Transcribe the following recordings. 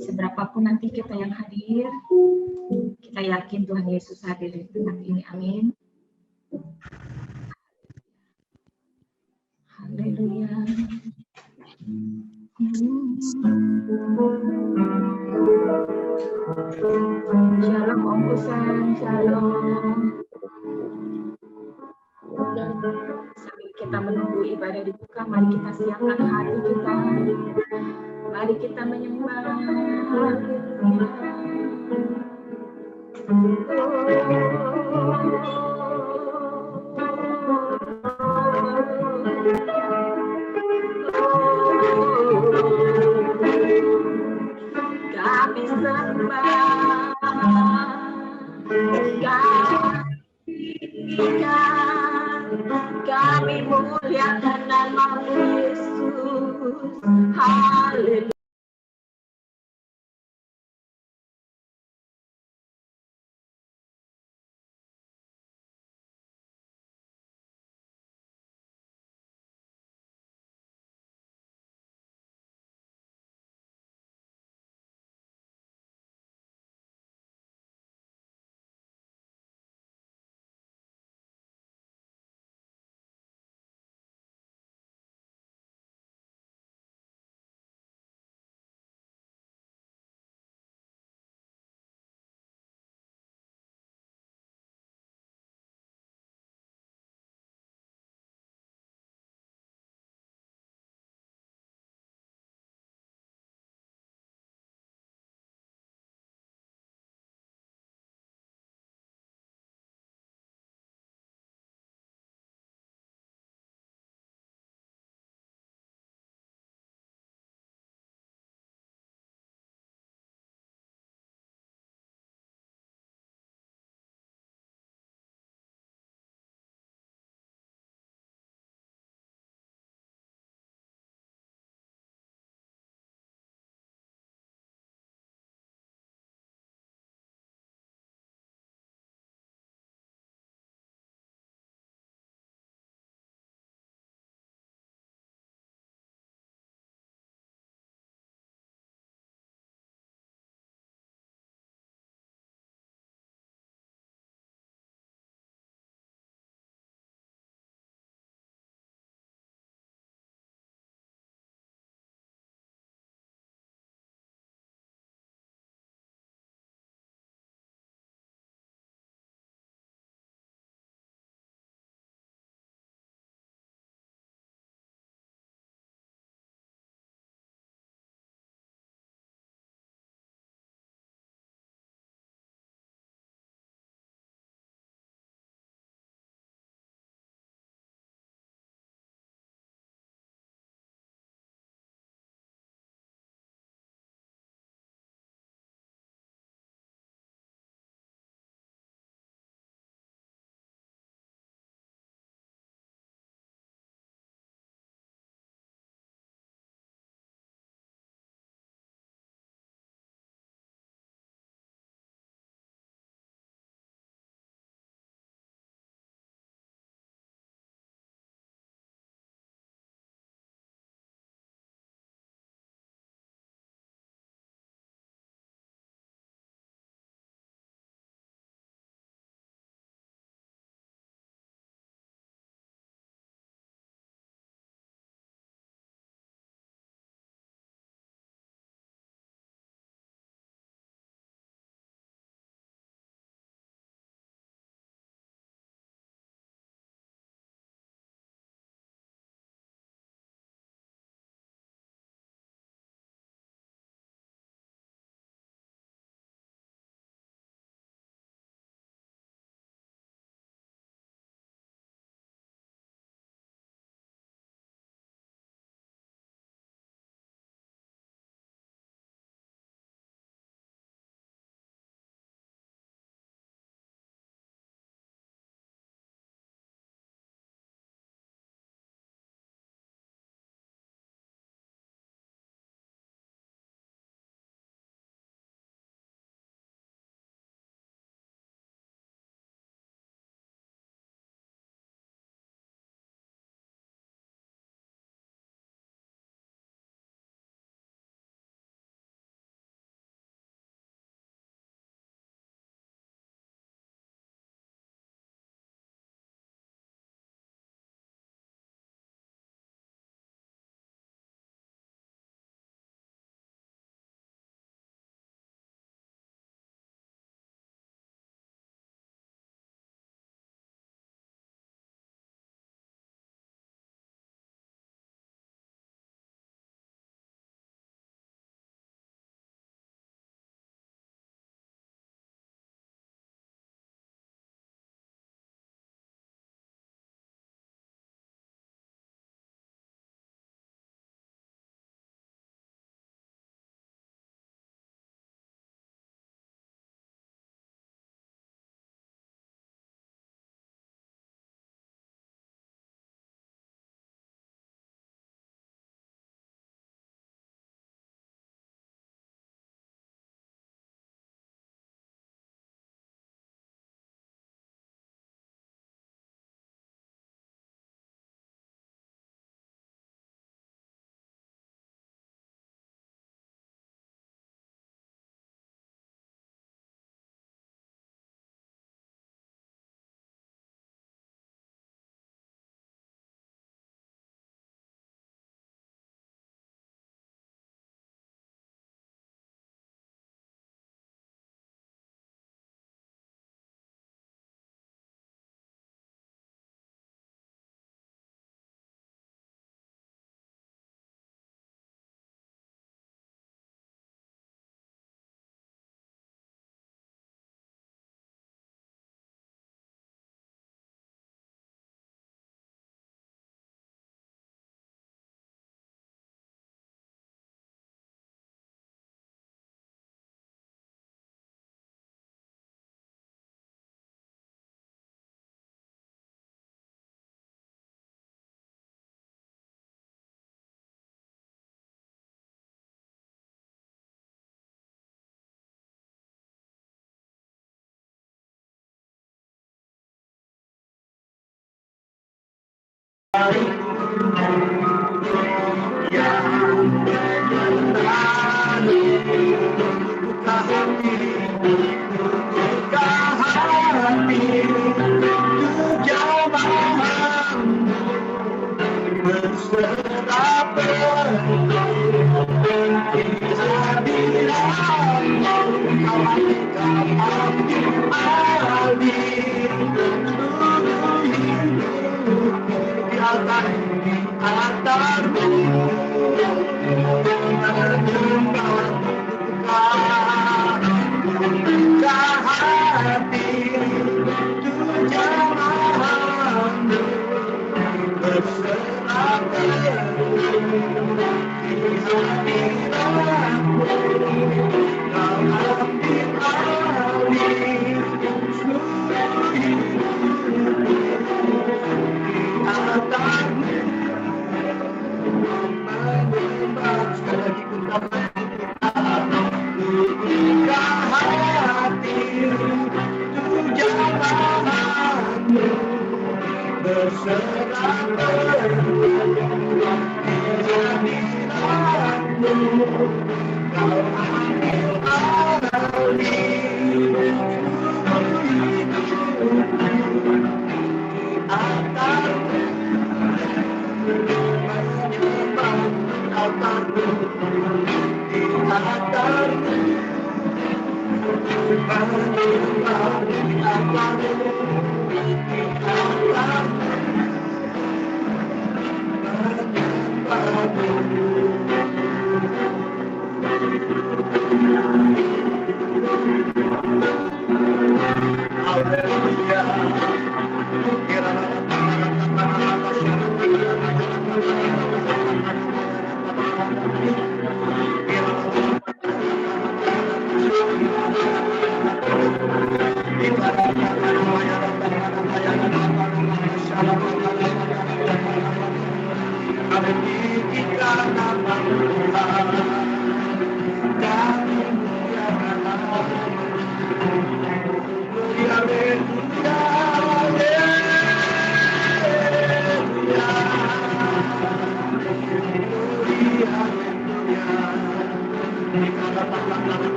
Seberapapun nanti kita yang hadir, kita yakin Tuhan Yesus hadir di tempat ini. Amin. Haleluya. Shalom Om Kusan, shalom. Sambil kita menunggu ibadah dibuka, mari kita siapkan hati kita. Mari kita menyembah. Kami sembah, kami muliakan nama Yesus. Haleluya.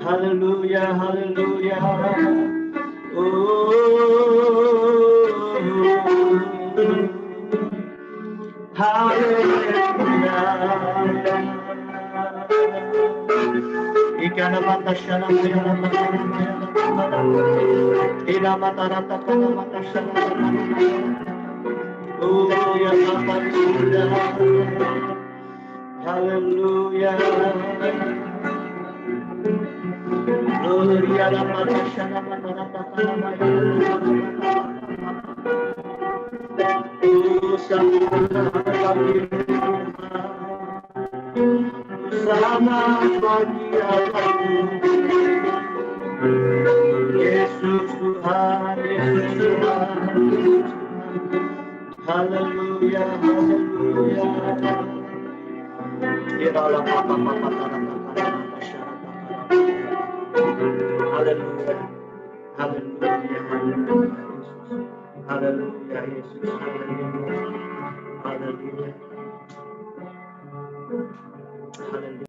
Haleluya, haleluya. Haleluya. Ikana mata shana maya mata maya mata. Ina mata rata kana mata shana maya. Oh ya Bapa di surga. Haleluya. Gloria la mata shana mata rata kana maya. Oh sama bagi aku. Yesus Tuhan, Yesus Tuhan. Haleluya, haleluya. Kiralah papa-papa tanah-tanah masyarakat. Haleluya, haleluya, haleluya. Haleluya, Yesus, haleluya, haleluya. Haleluya.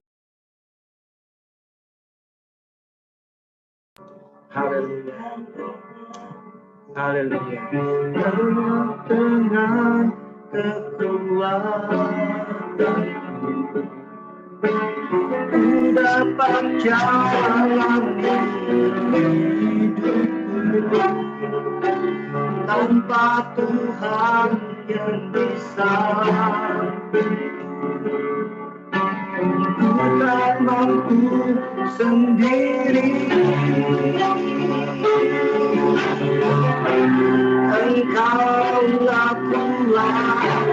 Haleluya. Haleluya. Dengan kekuatan ku dapat jalani hidupku tanpa Tuhan yang bisa. Bukan mampu sendiri, Engkaulah Tuhan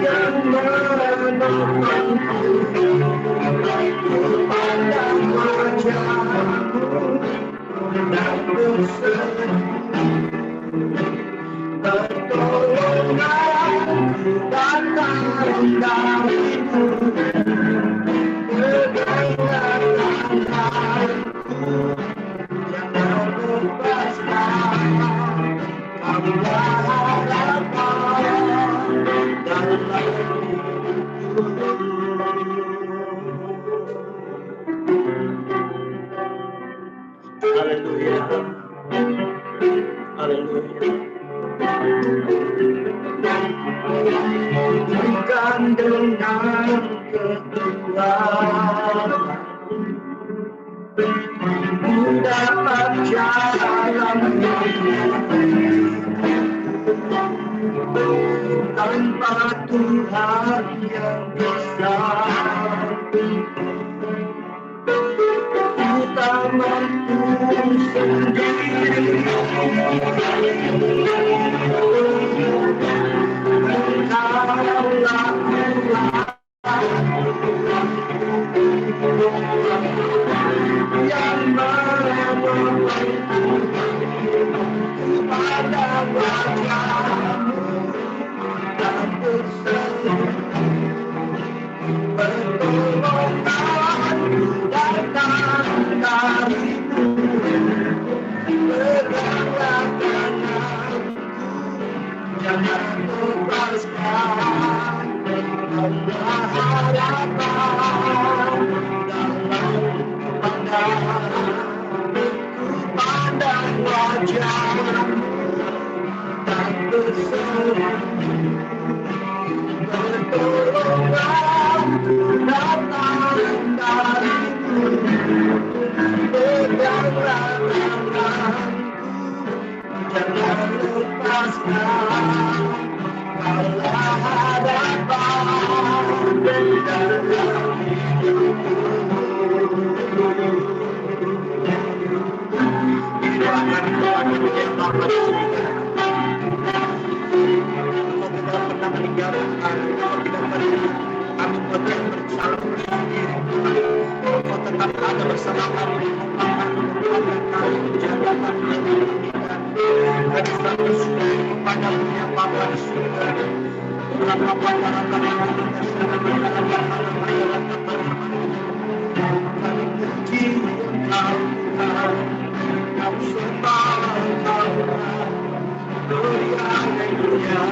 yang menolongku kepada wajah-Mu dan berseru. Pertolonganku datang dari-Mu, peganglah tanganku, jangan lepaskan. Kaulah harapan dalam hidupku. Haleluya, haleluya. Bukan dengan kekuatan ku dapat jalan tanpa Tuhan yang bisa. Ku tak mampu sendiri, Engkaulah Tuhan yang menolongku kepada wajah-Mu dan berseru. Pertolonganku datang dari-Mu, peganglah tanganku, jangan lepaskan. Kaulah harapan dalam pandangan. Ku pandang wajah-Mu dan berseru. Pertolonganku datang dari-Mu, peganglah tanganku, jangan lepaskan. Kaulah harapan dalam hidupku. Doakan Tuhan yang Bapa di surga. Engkau tidak pernah meninggalkan kami, Engkau tidak pernah kami buat yang bersalah sendiri. Engkau tetap ada bersama kami, mengumpulkan kami, menjaga kami, menghidupkan. Kami selalu bersyukur kepada-Mu yang Bapa di surga. Kami puji Engkau Tuhan, kami sembah Engkau Tuhan. Gloria, haleluya.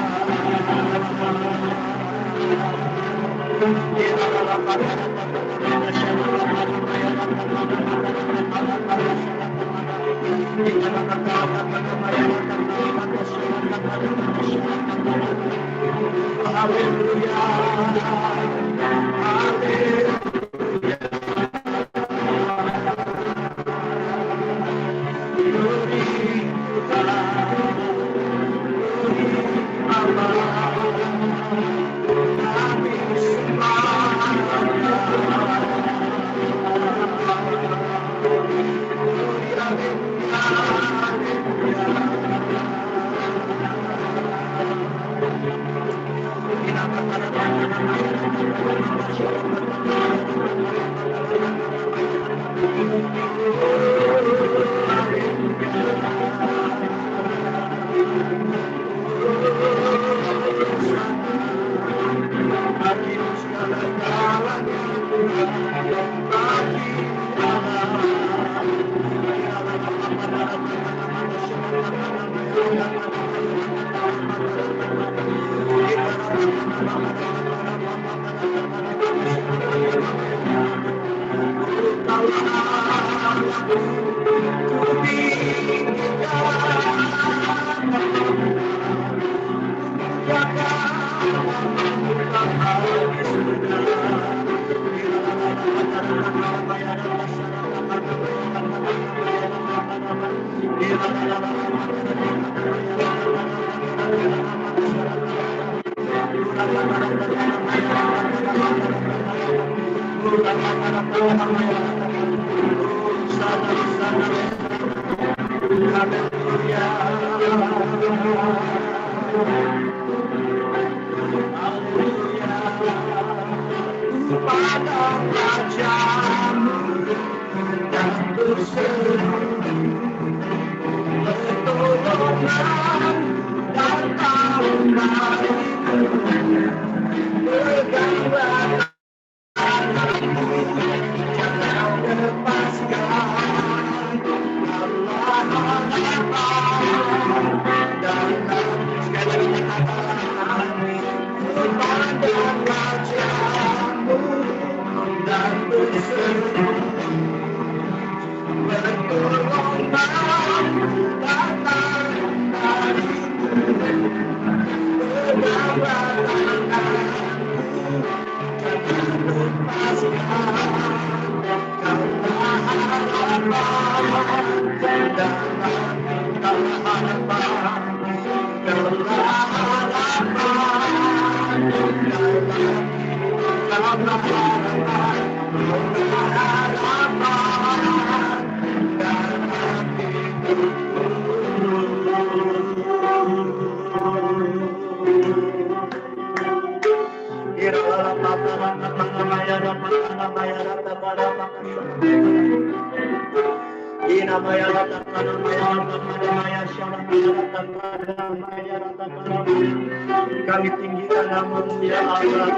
Kami tinggikan nama-Mu ya Allah.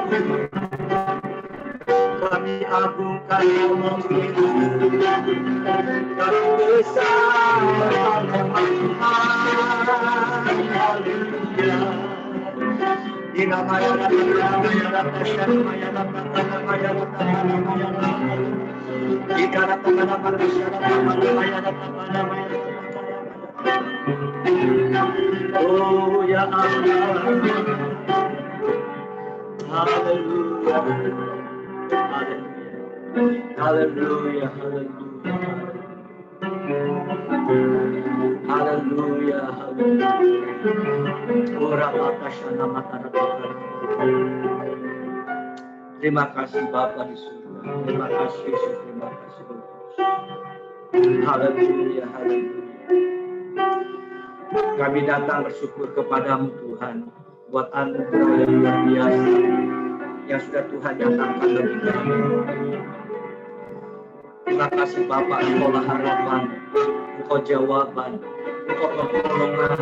Kami agungkan nama-Mu Yesus. Kami besar haleluya. Di nama ya oh ya Allah. Haleluya. Haleluya. Haleluya. Terima kasih Bapa di surga. Terima kasih Yesus. Terima kasih Tuhan. Haleluya. Haleluya. Kami datang bersyukur kepadamu Tuhan buat anugerah yang luar biasa yang sudah Tuhan nyatakan bagi kami. Terima kasih Bapak, Engkaulah harapan, Engkau jawaban, Engkau pertolongan,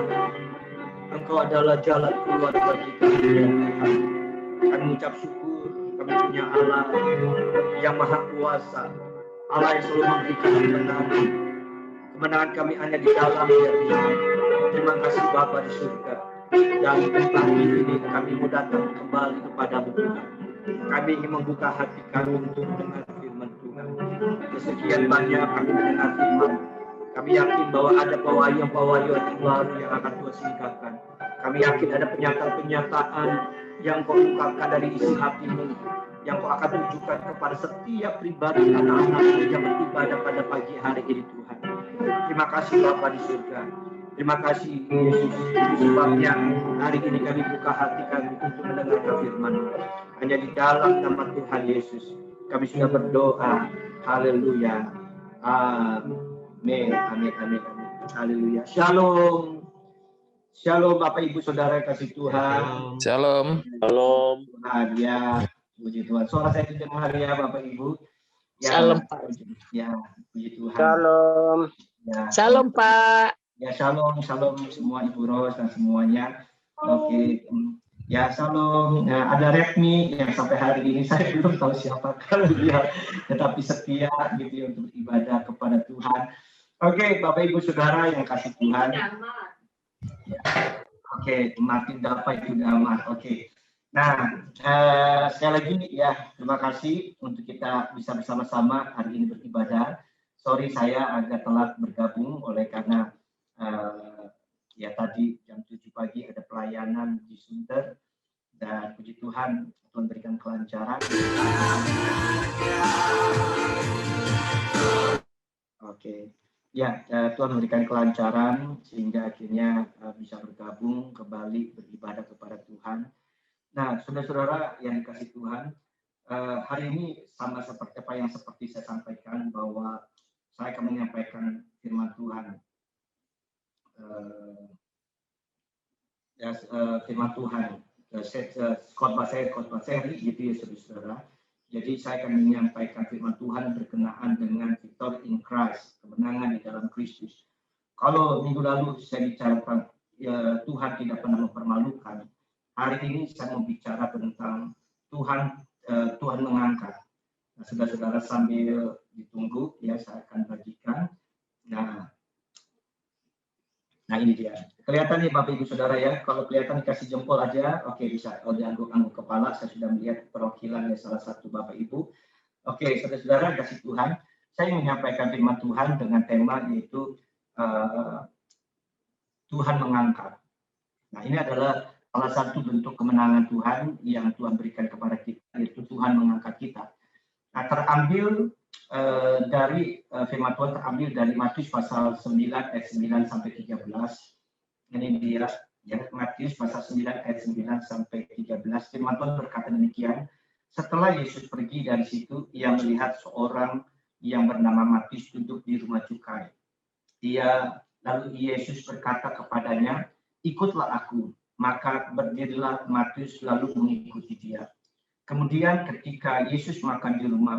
Engkau adalah jalan keluar bagi kami ya Tuhan. Kami mengucap syukur, kami punya Allah yang maha kuasa, Allah yang selalu memberikan kemenangan. Kemenangan kami hanya di dalam ya Tuhan. Terima kasih Bapa di surga. Dan pagi ini kami mau datang kembali kepadamu Tuhan. Kami ingin membuka hati kami untuk mendengar firman Tuhan. Sekian banyak kami mendengar firman. Kami yakin bahwa ada pewahyuan baru yang akan Tuhan singkapkan. Kami yakin ada pernyataan-pernyataan yang Kau ungkapkan dari isi hatimu, yang Kau akan tunjukkan kepada setiap pribadi anak-anak yang beribadah pada pagi hari ini Tuhan. Terima kasih Bapa di surga. Terima kasih Yesus. Itu sebabnya hari ini kami buka hati kami untuk mendengarkan firman. Hanya di dalam nama Tuhan Yesus kami sudah berdoa. Haleluya. Amin. Amin. Amin. Amin. Haleluya. Shalom. Shalom Bapak Ibu Saudara kasih Tuhan. Shalom. Shalom. Tuhan ya. Puji Tuhan. Suara saya terdengar ya Bapak Ibu. Ya, Shalom Pak. Ya, puji Tuhan. Shalom. Ya. Shalom Pak. Ya, shalom semua Ibu Ros dan semuanya. Oke. Ya, shalom. Nah, ada Retmi yang sampai hari ini saya belum tahu siapa kalau dia tetapi setia gitu ya untuk ibadah kepada Tuhan. Oke, Bapak Ibu Saudara yang kasih Tuhan. Ya. Oke, Martin dapat itu damai. Oke. Nah, sekali lagi ya, terima kasih untuk kita bisa bersama-sama hari ini beribadah. Sorry saya agak telat bergabung oleh karena ya tadi jam 7 pagi ada pelayanan di Sunter dan puji Tuhan Tuhan berikan kelancaran. Oke. Ya, Tuhan memberikan kelancaran sehingga akhirnya bisa bergabung kembali beribadah kepada Tuhan. Nah, saudara-saudara yang dikasih Tuhan, hari ini sama seperti apa yang seperti saya sampaikan bahwa saya akan menyampaikan firman Tuhan. Firman Tuhan. Khotbah seri gitu ya saudara. Jadi saya akan menyampaikan firman Tuhan berkenaan dengan victory in Christ, kemenangan di dalam Kristus. Kalau minggu lalu saya bicarakan ya, Tuhan tidak pernah mempermalukan. Hari ini saya mau bicara tentang Tuhan mengangkat. Nah, saudara-saudara sambil ditunggu ya saya akan bagikan. Nah ini dia. Kelihatan nih Bapak Ibu Saudara ya. Kalau kelihatan dikasih jempol aja, oke bisa. Kalau diangguk-angguk kepala, saya sudah melihat perwakilan ya salah satu Bapak Ibu. Oke, saudara-saudara kasih Tuhan. Saya menyampaikan firman Tuhan dengan tema yaitu Tuhan mengangkat. Nah ini adalah salah satu bentuk kemenangan Tuhan yang Tuhan berikan kepada kita, yaitu Tuhan mengangkat kita. Nah terambil dari firman Tuhan terambil dari Matius pasal 9 ayat 9 sampai 13. Ini dia ya Matius pasal 9 ayat 9 sampai 13. Firman Tuhan berkata demikian, setelah Yesus pergi dari situ, ia melihat seorang yang bernama Matius duduk di rumah cukai. Lalu Yesus berkata kepadanya, ikutlah aku. Maka berdirilah Matius lalu mengikuti dia. Kemudian ketika Yesus makan di rumah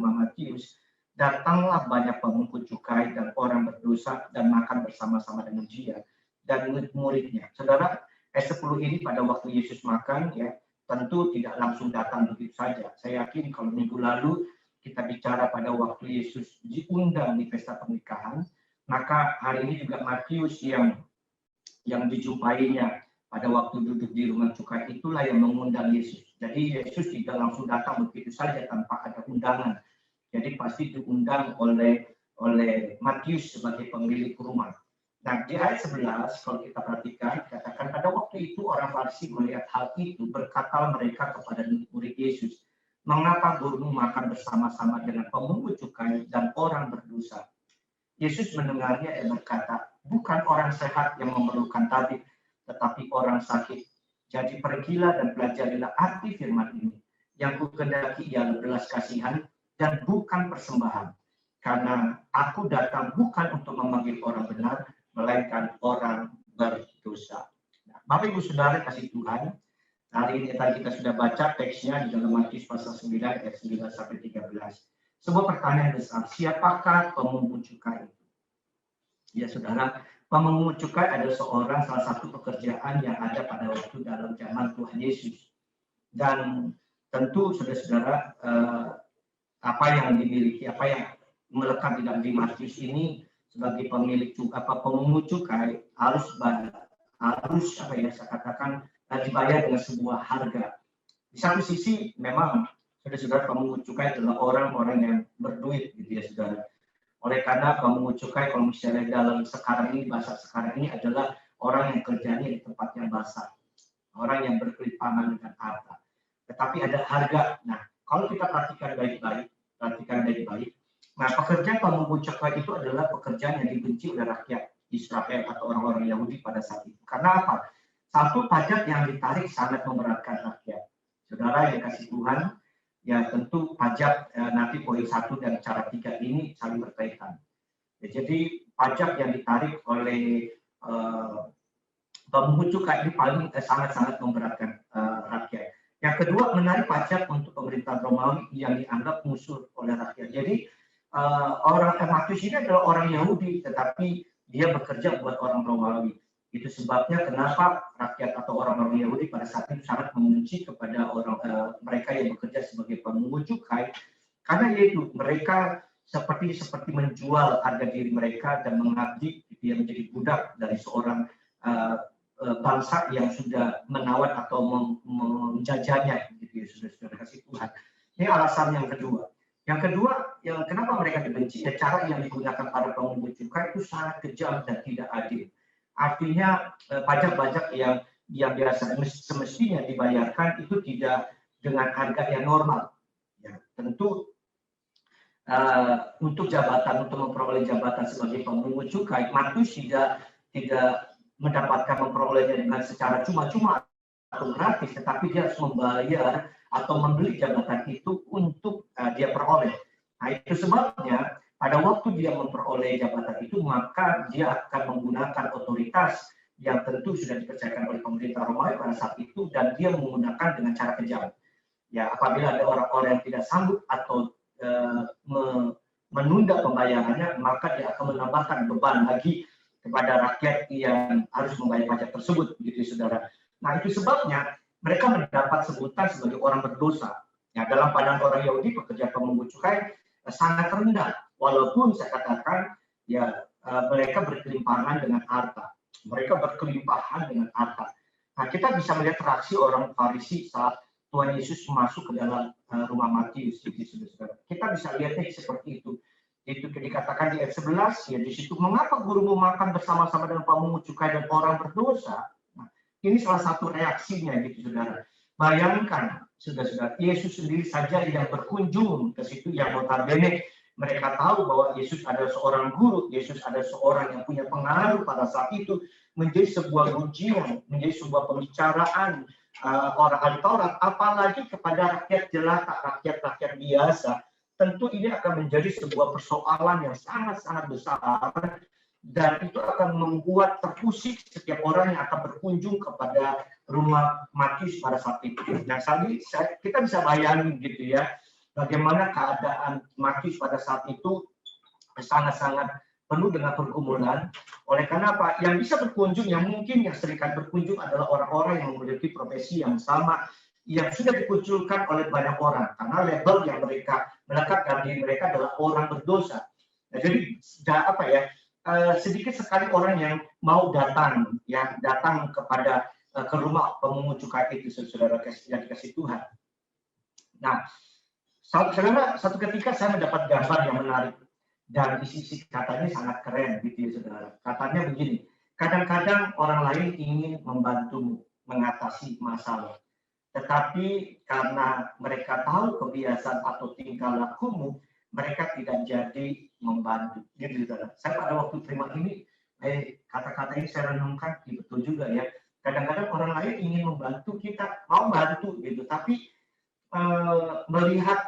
Matius, datanglah banyak pemungut cukai dan orang berdosa dan makan bersama-sama dengan dia dan murid-muridnya. Saudara, ayat 10 ini pada waktu Yesus makan ya, tentu tidak langsung datang begitu saja. Saya yakin kalau minggu lalu kita bicara pada waktu Yesus diundang di pesta pernikahan, maka hari ini juga Matius yang dijumpainya pada waktu duduk di rumah cukai itulah yang mengundang Yesus. Jadi Yesus tidak langsung datang begitu saja tanpa ada undangan. Jadi pasti diundang oleh Matius sebagai pemilik rumah. Nah di ayat 11 kalau kita perhatikan dikatakan pada waktu itu orang Farisi melihat hal itu berkata mereka kepada murid Yesus, mengapa gurumu makan bersama-sama dengan pemungut cukai dan orang berdosa? Yesus mendengarnya dan berkata, bukan orang sehat yang memerlukan tabib, tetapi orang sakit. Jadi pergilah dan pelajarilah arti firman ini. Yang kukendaki ialah belas kasihan dan bukan persembahan. Karena aku datang bukan untuk memanggil orang benar, melainkan orang berdosa. Nah, Bapak Ibu Saudara kasih Tuhan, hari ini tadi kita sudah baca teksnya di dalam Matius pasal 9 ayat 9 sampai 13. Sebuah pertanyaan besar, siapakah pemungut cukai itu? Ya Saudara, pemungut cukai adalah salah satu pekerjaan yang ada pada waktu dalam zaman Tuhan Yesus. Dan tentu saudara-saudara apa yang dimiliki, apa yang melekat di dalam Matius ini sebagai pemilik pemungut cukai harus saya katakan dibayar dengan sebuah harga. Di satu sisi memang saudara-saudara pemungut cukai adalah orang-orang yang berduit gitu ya saudara. Oleh karena pemungut cukai kalau misalnya dalam sekarang ini, bahasa sekarang ini adalah orang yang kerjanya di tempatnya basah, orang yang berkelimpahan dengan harta. Tetapi ada harga. Nah, kalau kita perhatikan baik-baik, nah pekerjaan pemungut cukai itu adalah pekerjaan yang dibenci oleh rakyat Israel atau orang-orang Yahudi pada saat itu. Karena apa? Satu, pajak yang ditarik sangat memberatkan rakyat. Saudara yang kasih Tuhan, ya tentu pajak nanti poin 1 dan cara 3 ini saling berkaitan. Ya, jadi pajak yang ditarik oleh pemungut cukai ini paling sangat-sangat memberatkan rakyat. Yang kedua, menarik pajak untuk pemerintahan Romawi yang dianggap musuh oleh rakyat. Jadi orang Matius ini adalah orang Yahudi, tetapi dia bekerja buat orang Romawi. Itu sebabnya kenapa rakyat atau orang-orang Yahudi pada saat itu sangat membenci kepada mereka yang bekerja sebagai pemungut cukai, karena yaitu mereka seperti menjual harga diri mereka dan mengabdi dia menjadi budak dari seorang bangsa yang sudah menawan atau menjajahnya, gitu ya saudara kasih Tuhan. Ini alasan yang kedua. Yang kedua, yang kenapa mereka dibenci, ya cara yang digunakan para pemungut cukai itu sangat kejam dan tidak adil. Artinya pajak-pajak yang biasa semestinya dibayarkan itu tidak dengan harga yang normal. Ya, tentu untuk memperoleh jabatan sebagai pemungut cukai, Matius tidak mendapatkan memperolehnya dengan secara cuma-cuma atau gratis, tetapi dia harus membayar atau membeli jabatan itu untuk dia peroleh. Nah, itu sebabnya pada waktu dia memperoleh jabatan itu, maka dia akan menggunakan otoritas yang tentu sudah dipercayakan oleh pemerintah Romawi pada saat itu, dan dia menggunakan dengan cara kejam. Ya, apabila ada orang-orang yang tidak sanggup atau menunda pembayarannya, maka dia akan menambahkan beban lagi kepada rakyat yang harus membayar pajak tersebut, gitu saudara. Nah, itu sebabnya mereka mendapat sebutan sebagai orang berdosa. Ya, dalam pandangan orang Yahudi, pekerja pemungut cukai sangat rendah, walaupun saya katakan ya mereka berkelimpangan dengan harta. Nah, kita bisa melihat reaksi orang Farisi saat Tuhan Yesus masuk ke dalam rumah Matius. Kita bisa lihatnya seperti itu. Itu dikatakan di ayat 11, ya di situ, mengapa gurumu makan bersama-sama dengan pemungut cukai dan orang berdosa? Nah, ini salah satu reaksinya, gitu saudara. Bayangkan, saudara-saudara, Yesus sendiri saja yang berkunjung ke situ, yang notabene mereka tahu bahwa Yesus adalah seorang guru, Yesus adalah seorang yang punya pengaruh pada saat itu, menjadi sebuah ujian, menjadi sebuah pembicaraan orang ahli Taurat, apalagi kepada rakyat jelata, rakyat biasa. Tentu ini akan menjadi sebuah persoalan yang sangat-sangat besar, dan itu akan membuat terusik setiap orang yang akan berkunjung kepada rumah Matius pada saat itu. Nah, kita bisa bayangin gitu ya, bagaimana keadaan Matius pada saat itu sangat-sangat penuh dengan pergumulan. Oleh karena apa? Yang bisa berkunjung, yang mungkin yang seringkali berkunjung adalah orang-orang yang memiliki profesi yang sama, yang sudah dimunculkan oleh banyak orang, karena label yang mereka melekat dalam diri mereka adalah orang berdosa. Nah, jadi sedikit sekali orang yang mau datang kepada ke rumah pemungut cukai itu, saudara yang dikasih Tuhan. Nah, saudara, satu ketika saya mendapat gambar yang menarik, dan isi katanya sangat keren, gitu ya saudara. Katanya begini, kadang-kadang orang lain ingin membantumu mengatasi masalah, tetapi karena mereka tahu kebiasaan atau tingkah lakumu, mereka tidak jadi membantu. Gitu, saudara. Saya pada waktu terima ini, kata-kata ini saya renungkan, betul juga ya. Kadang-kadang orang lain ingin membantu kita, mau bantu gitu, tapi melihat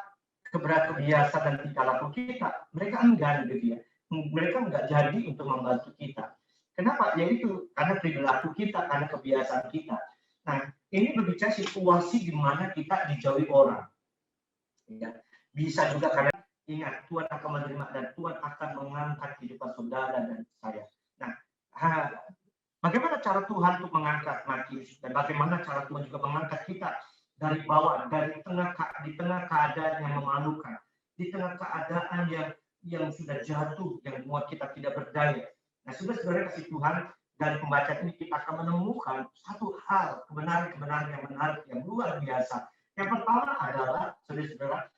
kebiasaan dan tingkah laku kita, mereka enggan gitu ya. Mereka enggak jadi untuk membantu kita. Kenapa? Yaitu karena perilaku kita, karena kebiasaan kita. Nah, ini berbicara situasi di mana kita dijauhi orang. Ya. Bisa juga karena ingat, Tuhan akan menerima dan Tuhan akan mengangkat kehidupan saudara dan saya. Nah, bagaimana cara Tuhan untuk mengangkat Matius, dan bagaimana cara Tuhan juga mengangkat kita dari bawah, di tengah keadaan yang memalukan, di tengah keadaan yang sudah jatuh, yang membuat kita tidak berdaya. Nah, saudara kasih Tuhan, dari pembacaan ini kita akan menemukan satu hal, kebenaran-kebenaran yang menarik, yang luar biasa. Yang pertama adalah, saudara-saudara,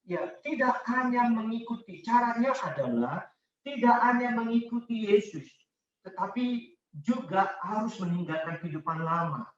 ya tidak hanya mengikuti, caranya adalah tidak hanya mengikuti Yesus, tetapi juga harus meninggalkan kehidupan lama.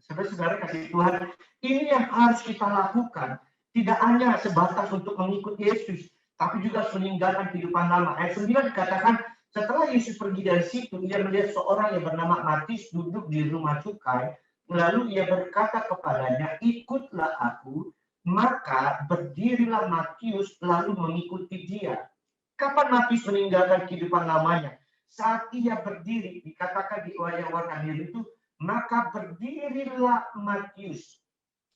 Saudara-saudara kasih Tuhan, ini yang harus kita lakukan. Tidak hanya sebatas untuk mengikuti Yesus, tapi juga harus meninggalkan kehidupan lama. Ayat 9 dikatakan, setelah Yesus pergi dari situ, ia melihat seorang yang bernama Matius duduk di rumah cukai. Lalu ia berkata kepadanya, ikutlah aku. Maka berdirilah Matius lalu mengikuti dia. Kapan Matius meninggalkan kehidupan lamanya? Saat ia berdiri, dikatakan di ayat warna biru itu, maka berdirilah Matius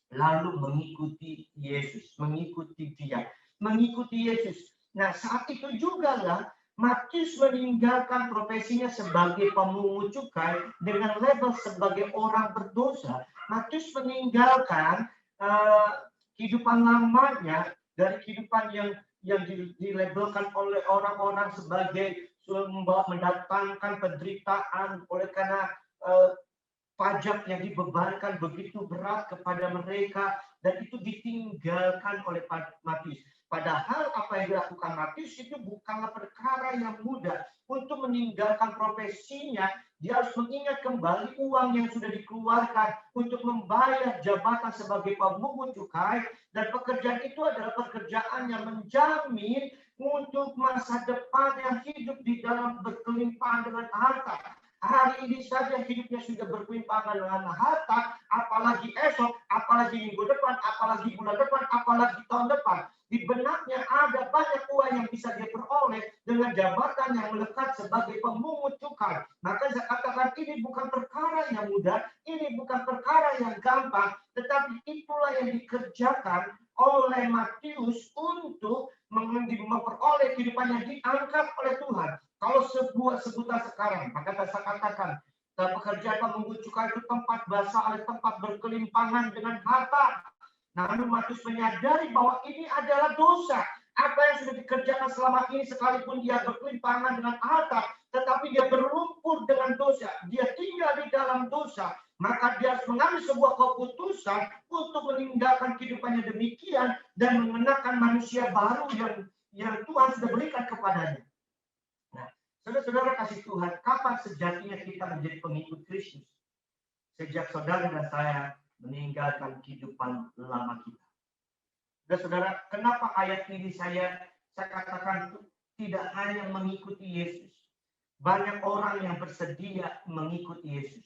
lalu mengikuti Yesus, mengikuti dia, mengikuti Yesus. Nah, saat itu juga lah Matius meninggalkan profesinya sebagai pemungut cukai dengan label sebagai orang berdosa. Matius meninggalkan kehidupan lamanya dari kehidupan yang dilabelkan oleh orang-orang sebagai mendatangkan penderitaan oleh karena pajak yang dibebankan begitu berat kepada mereka, dan itu ditinggalkan oleh Matius. Padahal apa yang dilakukan Matius itu bukanlah perkara yang mudah. Untuk meninggalkan profesinya, dia harus mengingat kembali uang yang sudah dikeluarkan untuk membayar jabatan sebagai pemungut cukai, dan pekerjaan itu adalah pekerjaan yang menjamin untuk masa depan yang hidup di dalam berkelimpahan dengan harta. Hari ini saja hidupnya sudah berkelimpahan dengan harta, apalagi esok, apalagi minggu depan, apalagi bulan depan, apalagi tahun depan. Di benaknya ada banyak uang yang bisa dia peroleh dengan jabatan yang melekat sebagai pemungut cukai. Maka saya katakan ini bukan perkara yang mudah, ini bukan perkara yang gampang, tetapi itulah yang dikerjakan oleh Matius untuk memperoleh kehidupan yang diangkat oleh Tuhan. Kalau sebuah sebutan sekarang, maka saya katakan pekerjaan pemungut cukai itu tempat basah, tempat berkelimpangan dengan harta. Namun Matius menyadari bahwa ini adalah dosa. Apa yang sudah dikerjakan selama ini, sekalipun dia berkelimpangan dengan harta, tetapi dia berlumpur dengan dosa, dia tinggal di dalam dosa, maka dia harus mengambil sebuah keputusan untuk meninggalkan kehidupannya demikian dan mengenakan manusia baru yang Tuhan sudah berikan kepadanya. Nah, saudara-saudara kasih Tuhan, kapan sejatinya kita menjadi pengikut Kristus? Sejak saudara dan saya meninggalkan kehidupan lama kita. Saudara, kenapa ayat ini saya katakan tidak hanya mengikuti Yesus. Banyak orang yang bersedia mengikuti Yesus.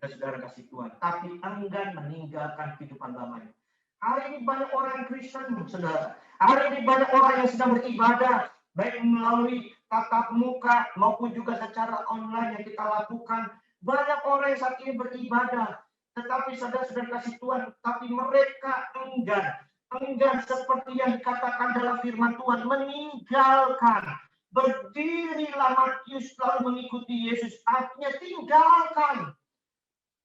Saudara kasih Tuhan, tapi enggan meninggalkan kehidupan lamanya. Hari ini banyak orang Kristen, saudara. Hari ini banyak orang yang sedang beribadah, baik melalui tatap muka maupun juga secara online yang kita lakukan. Banyak orang yang saat ini beribadah, tetapi saudara-saudara kasih Tuhan, tapi mereka enggan seperti yang dikatakan dalam firman Tuhan, meninggalkan. Berdirilah Matius lalu mengikuti Yesus, artinya tinggalkan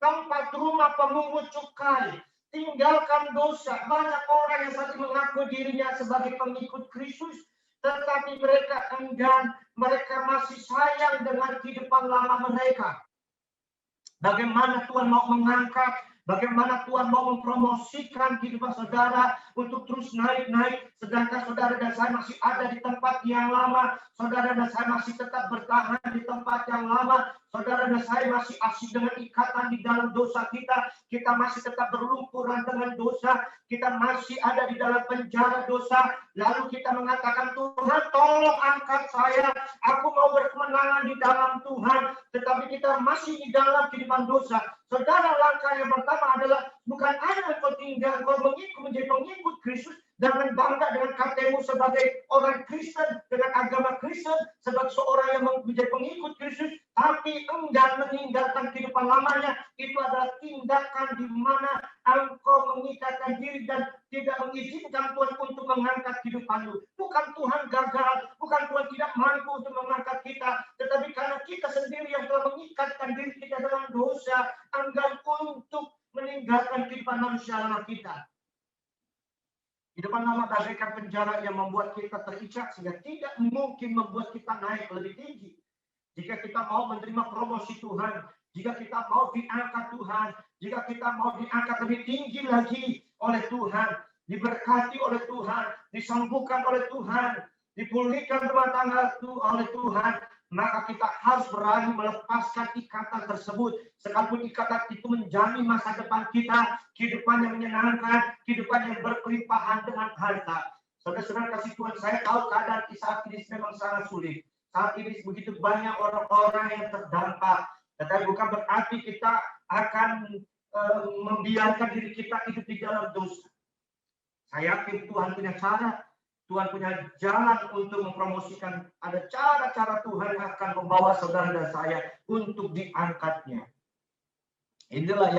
tempat rumah pemungut cukai, tinggalkan dosa. Banyak orang yang saat ini mengaku dirinya sebagai pengikut Kristus, tetapi mereka enggan, mereka masih sayang dengan kehidupan lama mereka. Bagaimana Tuhan mau mengangkat, bagaimana Tuhan mau mempromosikan kehidupan saudara untuk terus naik-naik, sedangkan saudara dan saya masih ada di tempat yang lama, saudara dan saya masih tetap bertahan di tempat yang lama, saudara dan saya masih asyik dengan ikatan di dalam dosa kita masih tetap berlumpuran dengan dosa, kita masih ada di dalam penjara dosa, lalu kita mengatakan, Tuhan tolong angkat saya, aku mau berkemenangan di dalam Tuhan, tetapi kita masih di dalam kehidupan dosa. Saudara, langkah yang pertama adalah bukan hanya engkau tinggal, engkau menjadi pengikut Kristus, jangan bangga dengan KTP sebagai orang Kristen, dengan agama Kristen, sebagai seorang yang menjadi pengikut Kristus, tapi enggan meninggalkan kehidupan lamanya. Itu adalah tindakan di mana engkau mengikatkan diri dan tidak mengizinkan Tuhan untuk mengangkat kehidupanmu. Bukan Tuhan gagal, bukan Tuhan tidak mampu untuk mengangkat kita, tetapi karena kita sendiri yang telah mengikatkan diri kita dalam dosa, enggan untuk meninggalkan kehidupan manusia lama kita. Kehidupan lama bagaikan penjara yang membuat kita terikat sehingga tidak mungkin membuat kita naik lebih tinggi. jika kita mau menerima promosi Tuhan, jika kita mau diangkat Tuhan, jika kita mau diangkat lebih tinggi lagi oleh Tuhan, diberkati oleh Tuhan, disembuhkan oleh Tuhan, dipulihkan rumah tangga oleh Tuhan, maka kita harus berani melepaskan ikatan tersebut. Sekalipun ikatan itu menjamin masa depan kita, kehidupan yang menyenangkan, kehidupan yang berkelimpahan dengan harta. Saudara-saudara kasih Tuhan, saya tahu keadaan saat ini memang sangat sulit. Saat ini begitu banyak orang-orang yang terdampak. Tetapi bukan berarti kita akan membiarkan diri kita hidup di dalam dosa. Saya yakin Tuhan punya cara, Tuhan punya jalan untuk mempromosikan. Ada cara-cara Tuhan yang akan membawa saudara dan saya untuk diangkatnya. Inilah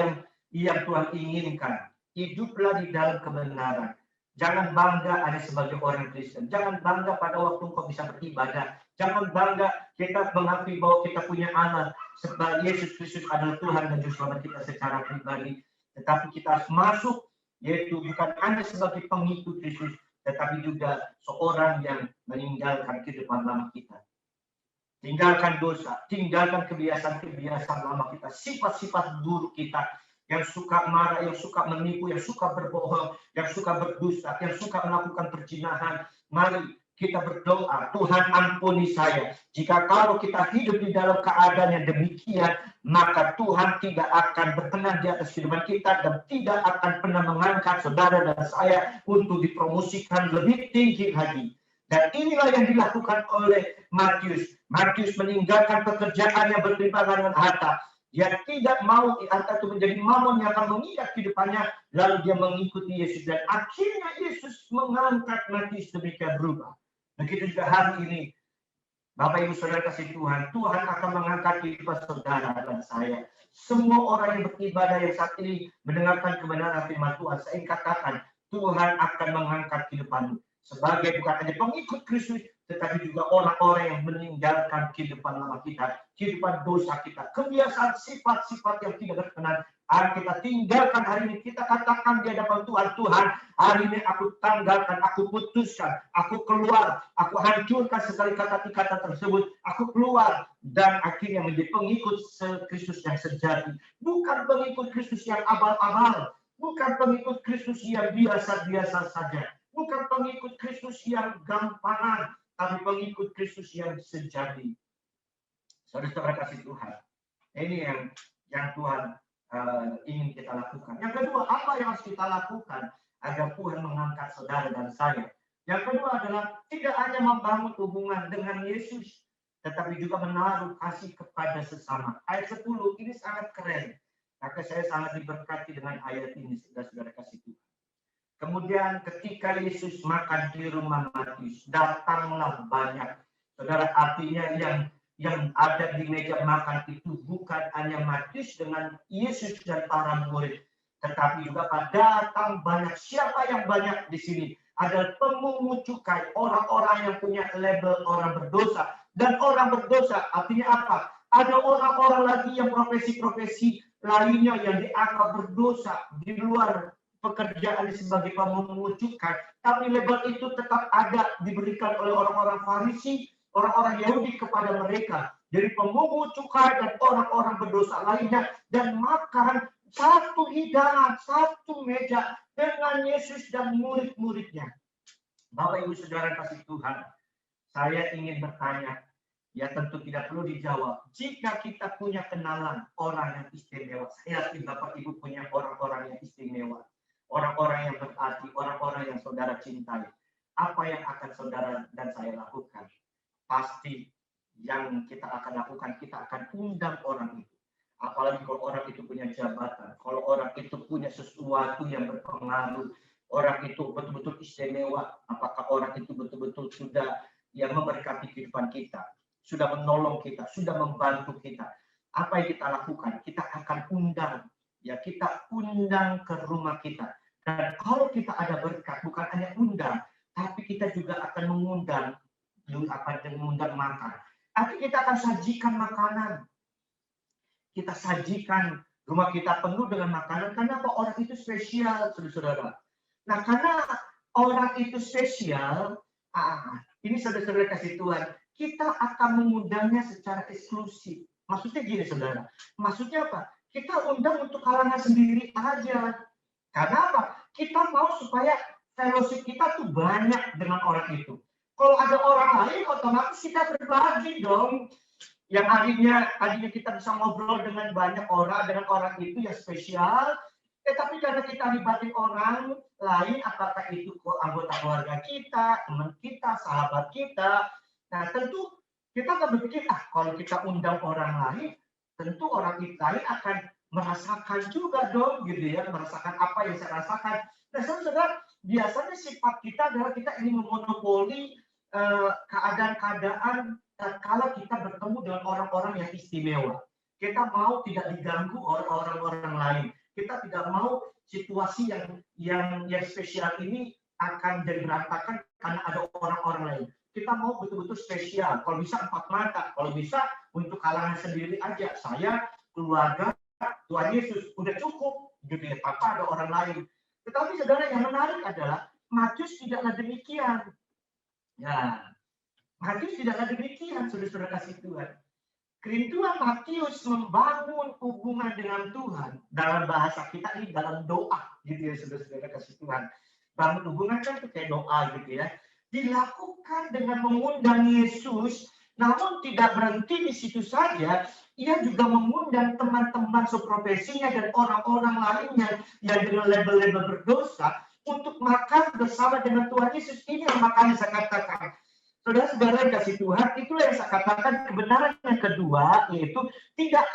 yang Tuhan inginkan. Hiduplah di dalam kebenaran. Jangan bangga ada sebagai orang Kristen. Jangan bangga pada waktu kau bisa beribadah. Jangan bangga kita mengakui bahwa kita punya anak. Sebab Yesus Kristus adalah Tuhan dan Juru Selamat kita secara pribadi. Tetapi kita harus masuk, yaitu bukan hanya sebagai pengikut Kristus, tetapi juga seorang yang meninggalkan kehidupan lama kita. Tinggalkan dosa, tinggalkan kebiasaan-kebiasaan lama kita, sifat-sifat buruk kita, yang suka marah, yang suka menipu, yang suka berbohong, yang suka berdusta, yang suka melakukan perzinahan. Mari kita berdoa, Tuhan ampuni saya. Jika kalau kita hidup di dalam keadaan yang demikian, maka Tuhan tidak akan berkenan di atas kehidupan kita dan tidak akan pernah mengangkat saudara dan saya untuk dipromosikan lebih tinggi lagi. Dan inilah yang dilakukan oleh Matius. Matius meninggalkan pekerjaan yang berkelimpahan dengan harta. Dia tidak mau harta itu menjadi mamon yang akan mengikat kehidupannya. Lalu dia mengikuti Yesus. Dan akhirnya Yesus mengangkat Matius demikian berubah. Begitu juga hari ini. Bapak Ibu Saudara kasih Tuhan. Tuhan akan mengangkat kehidupan saudara dan saya. Semua orang yang beribadah yang saat ini mendengarkan kebenaran firman Tuhan. Saya katakan Tuhan akan mengangkat kehidupanmu. Sebagai bukan hanya pengikut Kristus, tetapi juga orang-orang yang meninggalkan kehidupan lama kita, kehidupan dosa kita, kebiasaan sifat-sifat yang tidak berkenan. Kita tinggalkan hari ini, kita katakan di hadapan Tuhan, Tuhan, hari ini aku tanggalkan, aku putuskan, aku keluar, aku hancurkan segala kata-kata tersebut, aku keluar, dan akhirnya menjadi pengikut Kristus yang sejati. Bukan pengikut Kristus yang abal-abal, bukan pengikut Kristus yang biasa-biasa saja. Bukan pengikut Kristus yang gampangan, tapi pengikut Kristus yang sejati. Saudara-saudara kasih Tuhan. Ini yang Tuhan ingin kita lakukan. Yang kedua, apa yang harus kita lakukan agar Tuhan mengangkat saudara dan saya? Yang kedua adalah tidak hanya membangun hubungan dengan Yesus, tetapi juga menaruh kasih kepada sesama. Ayat 10 ini sangat keren. Maka saya sangat diberkati dengan ayat ini, saudara-saudara kasih Tuhan. Kemudian ketika Yesus makan di rumah Matius, datanglah banyak. Saudara, artinya yang ada di meja makan itu bukan hanya Matius dengan Yesus dan para murid, tetapi juga datang banyak. Siapa yang banyak di sini? Adalah pemungut cukai, orang-orang yang punya label orang berdosa. Dan orang berdosa artinya apa? Ada orang-orang lagi yang profesi-profesi lainnya yang dianggap berdosa di luar pekerjaan sebagai pemungut cukai, tapi label itu tetap ada diberikan oleh orang-orang Farisi, orang-orang Yahudi kepada mereka. Jadi pemungut cukai dan orang-orang berdosa lainnya dan makan satu hidangan, satu meja dengan Yesus dan murid-muridnya. Bapak Ibu Saudara kasih Tuhan, saya ingin bertanya, ya tentu tidak perlu dijawab. Jika kita punya kenalan orang yang istimewa, saya yakin Bapak Ibu punya orang-orang yang istimewa. Orang-orang yang berarti, orang-orang yang saudara cintai. Apa yang akan saudara dan saya lakukan? Pasti yang kita akan lakukan, kita akan undang orang itu. Apalagi kalau orang itu punya jabatan, kalau orang itu punya sesuatu yang berpengaruh, orang itu betul-betul istimewa. Apakah orang itu betul-betul sudah yang memberkati kehidupan kita, sudah menolong kita, sudah membantu kita? Apa yang kita lakukan? Kita akan undang. Ya, kita undang ke rumah kita. Dan kalau kita ada berkat, bukan hanya undang, tapi kita juga akan mengundang makan. Tapi kita akan sajikan makanan. Kita sajikan rumah kita penuh dengan makanan. Karena apa? Orang itu spesial, saudara-saudara. Nah, karena orang itu spesial, ini saudara-saudara kasih Tuhan, kita akan mengundangnya secara eksklusif. Maksudnya gini, saudara. Maksudnya apa? Kita undang untuk kalangan sendiri aja. Karena apa? Kita mau supaya fellowship kita tuh banyak dengan orang itu. Kalau ada orang lain, otomatis kita berbagi dong. Yang tadinya kita bisa ngobrol dengan banyak orang, dengan orang itu yang spesial. Tapi karena kita libatin orang lain, apakah itu anggota keluarga kita, teman kita, sahabat kita. Nah, tentu kita akan berpikir, kalau kita undang orang lain, tentu orang lain akan merasakan juga dong, gitu ya, merasakan apa yang saya rasakan. Nah, saudara, biasanya sifat kita adalah kita ingin memonopoli keadaan-keadaan kalau kita bertemu dengan orang-orang yang istimewa. Kita mau tidak diganggu oleh orang-orang lain. Kita tidak mau situasi yang spesial ini akan jadi berantakan karena ada orang-orang lain. Kita mau betul-betul spesial. Kalau bisa 4 mata, kalau bisa untuk kalangan sendiri aja. Saya, keluarga, Tuhan Yesus, udah cukup. Gitu ya, tanpa ada orang lain. Tetapi saudara, yang menarik adalah Matius tidaklah demikian. Ya, Matius tidaklah demikian, saudara-saudara kasih Tuhan. Kerinduan Matius membangun hubungan dengan Tuhan. Dalam bahasa kita ini dalam doa, gitu ya, saudara-saudara kasih Tuhan. Bangun hubungan kan itu kayak doa, gitu ya. Dilakukan dengan mengundang Yesus, namun tidak berhenti di situ saja. Ia juga mengundang teman-teman seprofesinya dan orang-orang lainnya yang dengan label-label berdosa untuk makan bersama dengan Tuhan Yesus. Ini yang makanya saya katakan, saudara-saudara yang kasih Tuhan, itulah yang saya katakan kebenaran yang kedua, yaitu tidak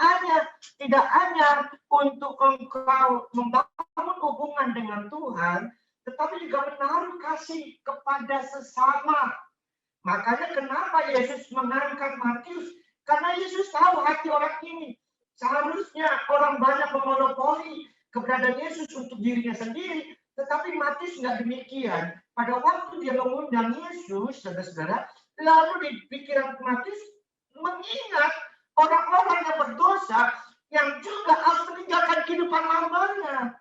hanya untuk engkau membangun hubungan dengan Tuhan, tetapi juga menaruh kasih kepada sesama. Makanya kenapa Yesus mengangkat Matius? Karena Yesus tahu hati orang ini. Seharusnya orang banyak memonopoli keberadaan Yesus untuk dirinya sendiri, tetapi Matius nggak demikian. Pada waktu dia mengundang Yesus, saudara-saudara, lalu di pikiran Matius mengingat orang-orang yang berdosa yang juga harus meninggalkan kehidupan lamanya,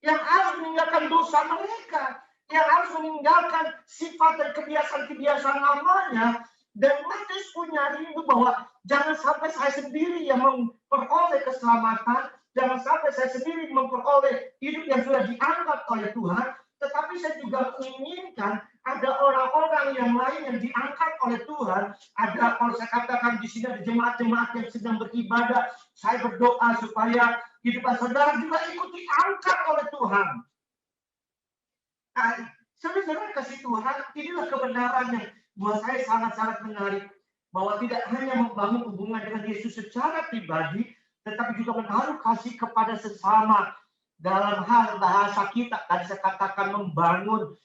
yang harus meninggalkan dosa mereka, yang harus meninggalkan sifat dan kebiasaan-kebiasaan lamanya. Dan Matius punya rindu bahwa jangan sampai saya sendiri yang memperoleh keselamatan, jangan sampai saya sendiri memperoleh hidup yang sudah diangkat oleh Tuhan, tetapi saya juga menginginkan ada orang-orang yang lain yang diangkat oleh Tuhan. Ada, kalau saya katakan di sini ada jemaat-jemaat yang sedang beribadah, saya berdoa supaya kehidupan saudara juga ikut diangkat oleh Tuhan. Nah, saudara kasih Tuhan, inilah kebenaran yang buat saya sangat-sangat menarik. Bahwa tidak hanya membangun hubungan dengan Yesus secara pribadi, tetapi juga menaruh kasih kepada sesama. Dalam hal bahasa kita, tadi saya katakan membangun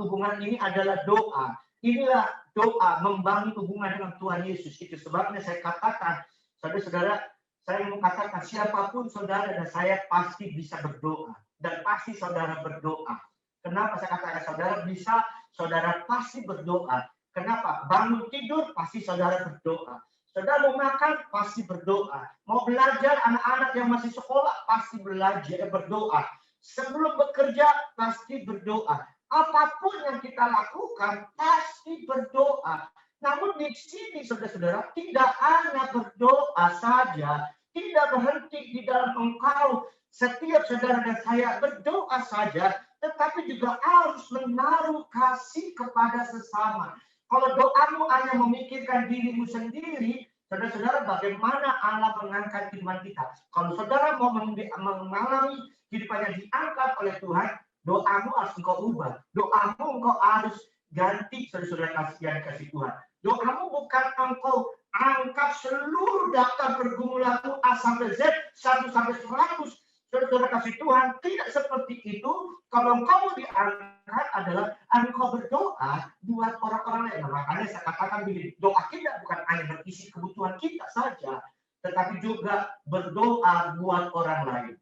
hubungan ini adalah doa. Inilah doa, membangun hubungan dengan Tuhan Yesus. Itu sebabnya saya katakan, saudara-saudara, saya mau katakan siapapun saudara dan saya pasti bisa berdoa. Dan pasti saudara berdoa. Kenapa saya katakan saudara bisa, saudara pasti berdoa. Kenapa? Bangun tidur pasti saudara berdoa. Saudara mau makan pasti berdoa. Mau belajar, anak-anak yang masih sekolah pasti belajar berdoa. Sebelum bekerja pasti berdoa. Apapun yang kita lakukan pasti berdoa. Namun di sini saudara-saudara tidak hanya berdoa saja, tidak berhenti di dalam engkau. Setiap saudara dan saya berdoa saja, tetapi juga harus menaruh kasih kepada sesama. Kalau doamu hanya memikirkan dirimu sendiri, saudara-saudara, bagaimana Allah mengangkat iman kita? Kalau saudara mau mengalami kehidupan yang diangkat oleh Tuhan, doamu harus engkau ubah. Doamu engkau harus ganti, saudara-saudara kasih Tuhan. Doamu bukan engkau angkat seluruh daftar pergumulanmu A sampai Z, 1 sampai 100. Saudara kasih Tuhan, tidak seperti itu. Kalau engkau diangkat adalah engkau berdoa buat orang-orang lain. Nah, makanya saya katakan begini, doa kita bukan hanya berisi kebutuhan kita saja, tetapi juga berdoa buat orang lain.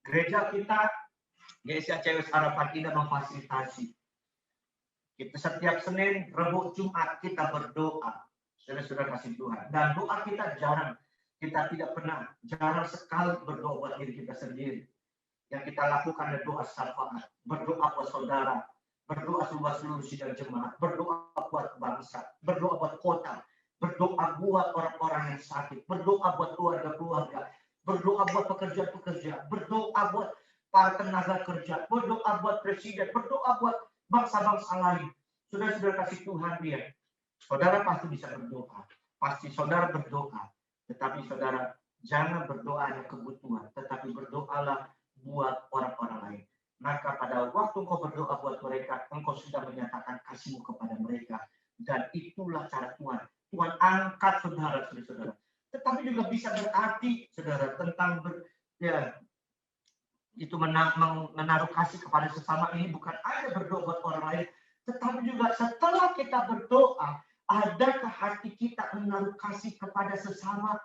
Gereja kita, Gereja Cewek Harapan Indah memfasilitasi. Kita setiap Senin, Rabu, Jumat kita berdoa. Saudara-saudara kasih Tuhan. Dan doa kita kita tidak pernah, jarang sekali berdoa buat diri kita sendiri. Yang kita lakukan adalah doa syafaat, berdoa buat saudara, berdoa seluruh sidang jemaat, berdoa buat bangsa, berdoa buat kota, berdoa buat orang-orang yang sakit, berdoa buat keluarga-keluarga, berdoa buat pekerja-pekerja, berdoa buat para tenaga kerja, berdoa buat presiden, berdoa buat bangsa-bangsa lain. Saudara-saudara kasih Tuhan dia. Saudara pasti bisa berdoa. Pasti saudara berdoa. Tetapi saudara jangan berdoa hanya kebutuhan. Tetapi berdoalah buat orang-orang lain. Maka pada waktu engkau berdoa buat mereka, engkau sudah menyatakan kasihmu kepada mereka. Dan itulah cara Tuhan. Tuhan angkat saudara-saudara. Tetapi juga bisa berarti, saudara, tentang itu menaruh kasih kepada sesama ini bukan hanya berdoa buat orang lain, tetapi juga setelah kita berdoa, adakah hati kita menaruh kasih kepada sesama?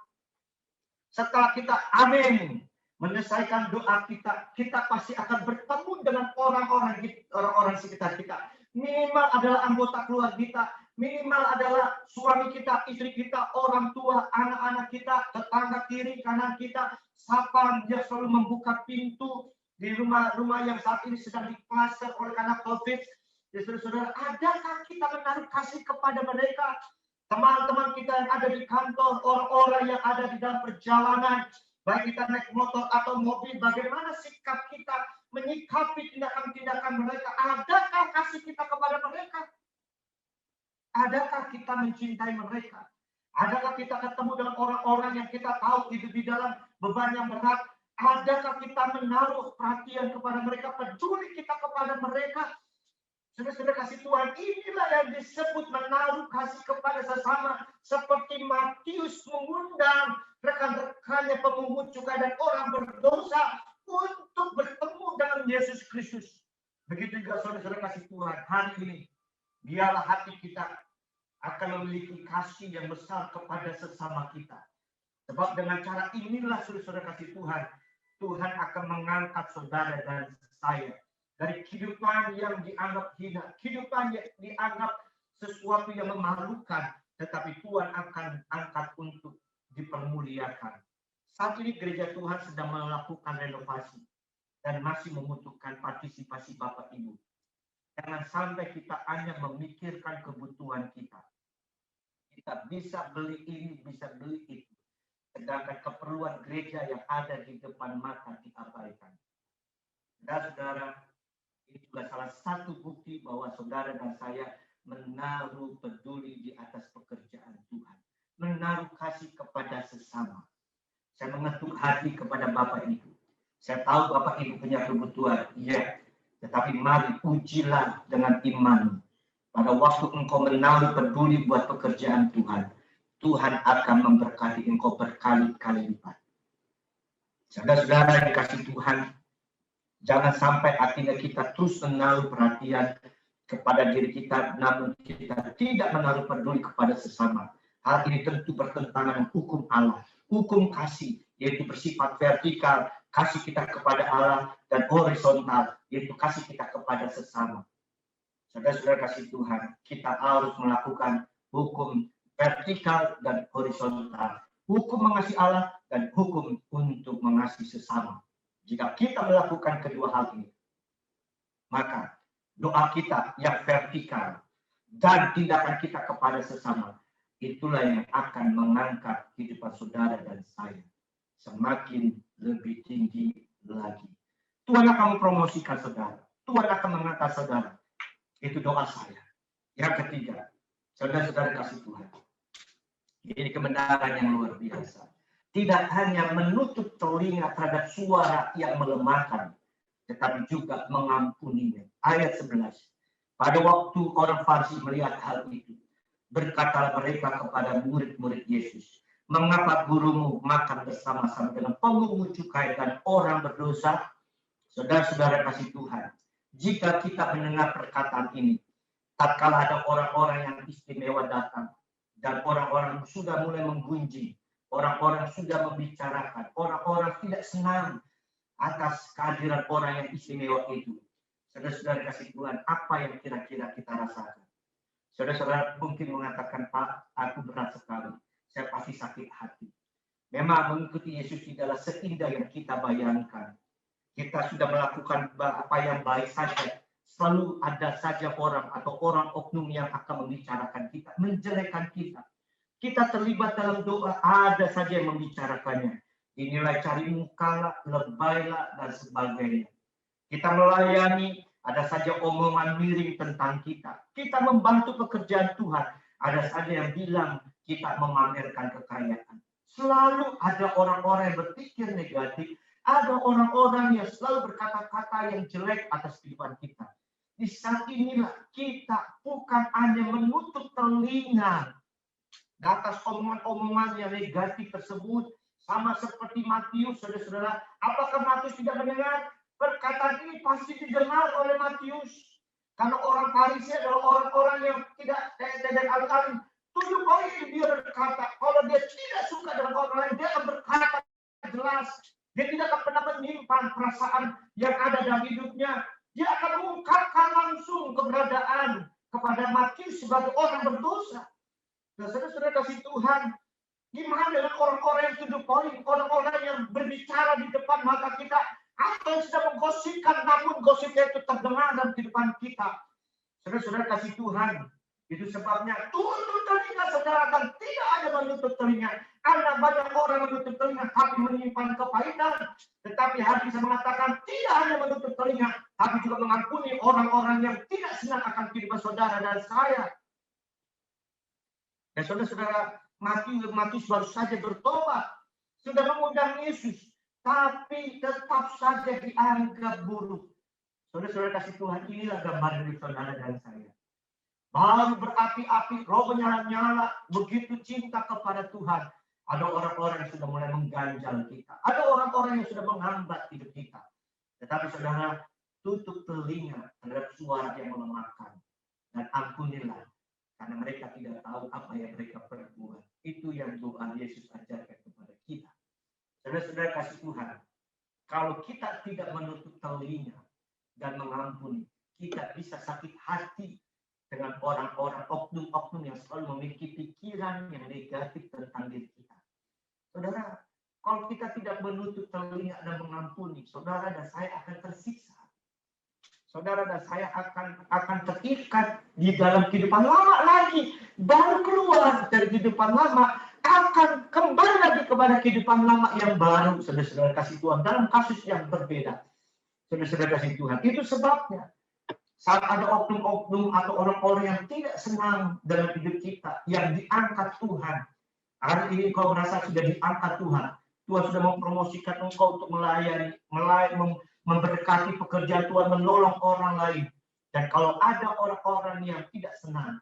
Setelah kita amin, menyelesaikan doa kita, kita pasti akan bertemu dengan orang-orang sekitar kita. Minimal adalah anggota keluarga kita, minimal adalah suami kita, istri kita, orang tua, anak-anak kita, tetangga kiri, kanan kita. Sapa dia selalu membuka pintu di rumah-rumah yang saat ini sedang dikluster oleh karena COVID. Ya, saudara-saudara, adakah kita menaruh kasih kepada mereka? Teman-teman kita yang ada di kantor, orang-orang yang ada di dalam perjalanan, baik kita naik motor atau mobil, bagaimana sikap kita menyikapi tindakan-tindakan mereka? Adakah kasih kita kepada mereka? Adakah kita mencintai mereka? Adakah kita ketemu dengan orang-orang yang kita tahu hidup di dalam beban yang berat? Adakah kita menaruh perhatian kepada mereka, peduli kita kepada mereka? Saudara-saudara kasih Tuhan, inilah yang disebut menaruh kasih kepada sesama. Seperti Matius mengundang rekan-rekannya pemungut cukai dan orang berdosa untuk bertemu dengan Yesus Kristus. Begitu juga saudara-saudara kasih Tuhan, hari ini biarlah hati kita akan memiliki kasih yang besar kepada sesama kita. Sebab dengan cara inilah saudara-saudara kasih Tuhan, Tuhan akan mengangkat saudara dan saya dari kehidupan yang dianggap hina, kehidupan yang dianggap sesuatu yang memalukan, tetapi Tuhan akan angkat untuk dipermuliakan. Saat ini gereja Tuhan sedang melakukan renovasi dan masih membutuhkan partisipasi Bapak Ibu. Jangan sampai kita hanya memikirkan kebutuhan kita. Kita bisa beli ini, bisa beli itu. Sedangkan keperluan gereja yang ada di depan mata diabaikan. Saudara, ini juga salah satu bukti bahwa saudara dan saya menaruh peduli di atas pekerjaan Tuhan. Menaruh kasih kepada sesama. Saya mengetuk hati kepada Bapak Ibu. Saya tahu Bapak Ibu punya kebutuhan. Ya, tetapi mari ujilah dengan iman. Pada waktu engkau menaruh peduli buat pekerjaan Tuhan, Tuhan akan memberkati engkau berkali-kali lipat. Saudara-saudara yang dikasih Tuhan, jangan sampai artinya kita terus menaruh perhatian kepada diri kita, namun kita tidak menaruh peduli kepada sesama. Hal ini tentu bertentangan dengan hukum Allah, hukum kasih, yaitu bersifat vertikal, kasih kita kepada Allah, dan horizontal, yaitu kasih kita kepada sesama. Saudara-saudara kasih Tuhan, kita harus melakukan hukum vertikal dan horizontal, hukum mengasihi Allah dan hukum untuk mengasihi sesama. Jika kita melakukan kedua hal ini, maka doa kita yang vertikal dan tindakan kita kepada sesama, itulah yang akan mengangkat kehidupan saudara dan saya semakin lebih tinggi lagi. Tuhan akan mempromosikan saudara. Tuhan akan mengangkat saudara. Itu doa saya. Yang ketiga, saudara-saudara kasih Tuhan. Ini kebenaran yang luar biasa. Tidak hanya menutup telinga terhadap suara yang melemahkan, tetapi juga mengampuninya. Ayat 11. Pada waktu orang Farisi melihat hal itu, berkatalah mereka kepada murid-murid Yesus, mengapa gurumu makan bersama-sama dengan pemungut cukai dan orang berdosa? Saudara-saudara kasih Tuhan, jika kita mendengar perkataan ini, tatkala ada orang-orang yang istimewa datang, dan orang-orang sudah mulai menggunjing, orang-orang sudah membicarakan, orang-orang tidak senang atas kehadiran orang yang istimewa itu. Saudara-saudara kasih Tuhan, apa yang kira-kira kita rasakan? Saudara-saudara mungkin mengatakan, Pak, aku berat sekali. Saya pasti sakit hati. Memang mengikuti Yesus tidaklah seindah yang kita bayangkan. Kita sudah melakukan apa yang baik saja selalu ada saja orang atau orang oknum yang akan membicarakan kita, menjelekkan kita. Kita terlibat dalam doa, ada saja yang membicarakannya. Dinilai cari muka lah, lebay lah, dan sebagainya. Kita melayani, ada saja omongan miring tentang kita. Kita membantu pekerjaan Tuhan, ada saja yang bilang kita memamerkan kekayaan. Selalu ada orang-orang yang berpikir negatif, ada orang-orang yang selalu berkata-kata yang jelek atas kehidupan kita. Di saat inilah kita bukan hanya menutup telinga atas omongan-omongan yang negatif tersebut, sama seperti Matius, saudara-saudara. Apakah Matius tidak mendengar? Perkataan ini pasti didengar oleh Matius. Karena orang Farisi adalah orang-orang yang tidak alih-alih. 7 poin dia berkata, kalau dia tidak suka dengan orang lain, dia akan berkata jelas. Dia tidak akan pernah menyimpan perasaan yang ada dalam hidupnya. Dia akan mengungkapkan langsung keberadaan kepada Matius sebagai orang berdosa. Nah, saudara-saudara kasih Tuhan, gimana dengan orang-orang yang 7 poin, orang-orang yang berbicara di depan mata kita, atau yang sudah menggosipkan, namun gosipnya itu terdengar dalam kehidupan kita. Saudara-saudara kasih Tuhan, itu sebabnya tutup telinga saudara dan tidak ada menutup telinga. Karena banyak orang menutup telinga, tapi menyimpan kepahitan. Tetapi hati bisa mengatakan tidak hanya menutup telinga, tapi juga mengampuni orang-orang yang tidak senang akan kehidupan saudara dan saya. Dan saudara-saudara, Matius baru saja bertobat, sudah mengundang Yesus, tapi tetap saja dianggap buruk. Saudara-saudara kasih Tuhan, inilah gambar dari saudara dan saya. Baru berapi-api, roh menyala-nyala, begitu cinta kepada Tuhan. Ada orang-orang yang sudah mulai mengganjal kita. Ada orang-orang yang sudah menghambat hidup kita. Tetapi saudara, tutup telinga terhadap suara yang melemahkan. Dan ampunilah. Karena mereka tidak tahu apa yang mereka perbuat. Itu yang Tuhan Yesus ajarkan kepada kita. Saudara-saudara kasih Tuhan, kalau kita tidak menutup telinga dan mengampuni, kita bisa sakit hati dengan orang-orang oknum-oknum yang selalu memiliki pikiran yang negatif tentang diri kita. Saudara, kalau kita tidak menutup telinga dan mengampuni, saudara dan saya akan tersiksa. Saudara dan saya akan terikat di dalam kehidupan lama lagi. Baru keluar dari kehidupan lama, akan kembali lagi kepada kehidupan lama yang baru. Saudara-saudara kasih Tuhan, dalam kasus yang berbeda. Saudara-saudara kasih Tuhan, itu sebabnya. Saat ada oknum-oknum atau orang-orang yang tidak senang dalam hidup kita, yang diangkat Tuhan. Hari ini kau merasa sudah diangkat Tuhan. Tuhan sudah mempromosikan engkau untuk melayani, memberkati pekerjaan Tuhan, menolong orang lain. Dan kalau ada orang-orang yang tidak senang,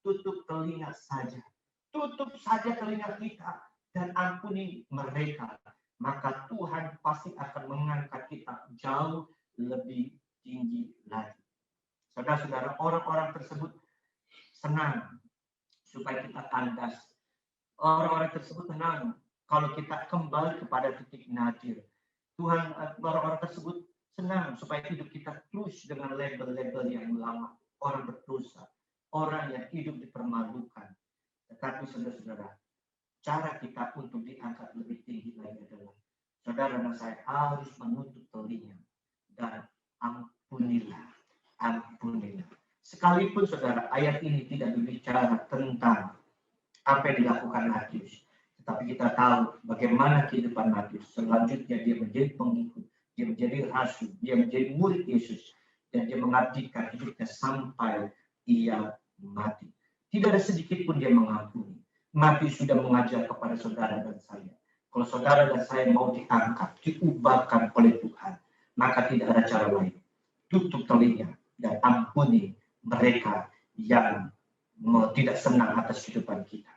tutup telinga saja. Tutup saja telinga kita dan ampuni mereka. Maka Tuhan pasti akan mengangkat kita jauh lebih tinggi lagi. Saudara-saudara, orang-orang tersebut senang supaya kita kandas. Orang-orang tersebut senang kalau kita kembali kepada titik nadir. Tuhan, orang-orang tersebut senang supaya hidup kita terus dengan label-label yang lama. Orang berdosa, orang yang hidup dipermalukan. Tetapi saudara-saudara, cara kita untuk diangkat lebih tinggi lagi adalah saudara dan saya harus menutup telinga dan ampunilah. Ampunilah. Sekalipun saudara, ayat ini tidak berbicara tentang apa yang dilakukan Matius. Tetapi kita tahu bagaimana kehidupan Matius. Selanjutnya dia menjadi pengikut, dia menjadi rasul, dia menjadi murid Yesus. Dan dia mengabdikan hidupnya sampai ia mati. Tidak ada sedikit pun dia mengampuni. Matius sudah mengajar kepada saudara dan saya. Kalau saudara dan saya mau diangkat, diubahkan oleh Tuhan, maka tidak ada cara lain. Tutup telinga dan ampuni mereka yang tidak senang atas kehidupan kita.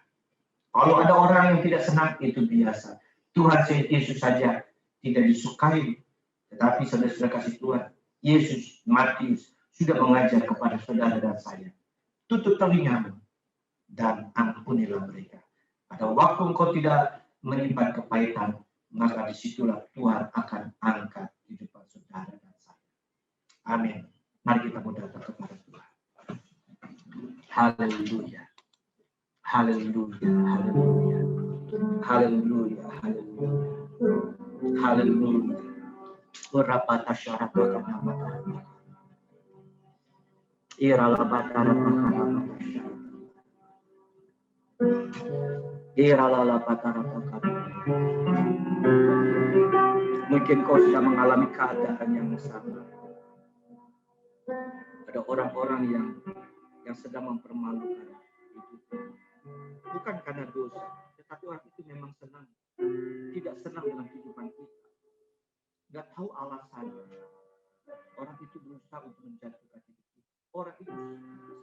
Kalau ada orang yang tidak senang, itu biasa. Tuhan Yesus saja tidak disukai. Tetapi saudara-saudara kasih Tuhan, Yesus, Matius sudah mengajar kepada saudara dan saya. Tutup telingamu dan ampunilah mereka. Pada waktu engkau tidak menyimpan kepahitan, maka disitulah Tuhan akan angkat kehidupan saudara dan saya. Amin. Mari kita berdoa kepada Tuhan. Haleluya. Haleluya. Haleluya. Haleluya. Haleluya. Haleluya. Berapa tasyarat nama. Irala batara pakara. Irala batara pakara. Mungkin kau sudah mengalami keadaan yang sama. Ada orang-orang yang sedang mempermalukan hidup. Bukan karena dosa, tetapi orang itu memang senang. Tidak senang dengan kehidupan kita. Nggak tahu alasannya. Orang itu berusaha untuk menjatuhkan hidup kita. Orang itu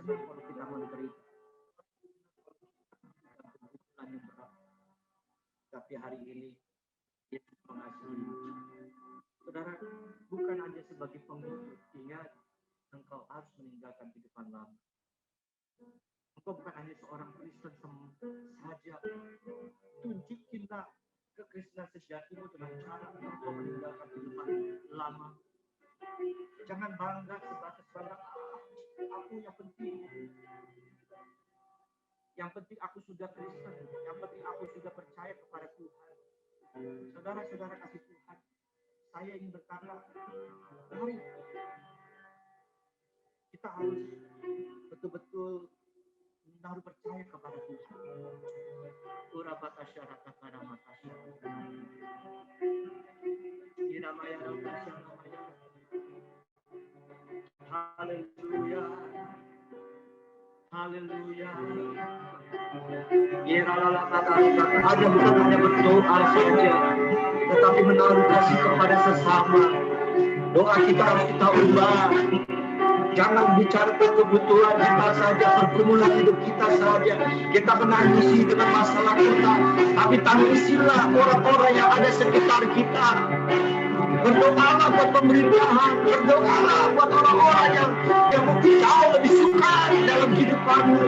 senang kalau kita menderita. Tapi hari ini Yesus mengasihi. Saudara, bukan hanya sebagai pengikut, ingat engkau harus meninggalkan kehidupan lama. Engkau bukan hanya seorang Kristen saja. Tunjukinlah kekristenan sejatimu dengan cara engkau meninggalkan kehidupan lama. Jangan bangga sebatas bangga. Aku yang penting. Yang penting aku sudah Kristen. Yang penting aku sudah percaya kepada Tuhan. Saudara-saudara kasih Tuhan, saya ingin berkata, mari kita harus betul-betul menaruh percaya kepada Tuhan. Urabata syarata pada mata syarata. Iramaya ramaya ramaya. Haleluya. Haleluya. Ada bukan hanya berdoa saja, tetapi menaruh kasih kepada sesama. Doa kita harus kita ubah. Jangan bicara kebutuhan kita saja, pergumulan hidup kita saja. Kita menangisi dengan masalah kita, tapi tangisilah orang-orang yang ada sekitar kita. Berdoalah buat pemerintahan, berdoalah buat orang-orang yang mungkin jauh lebih suka dalam kehidupanmu.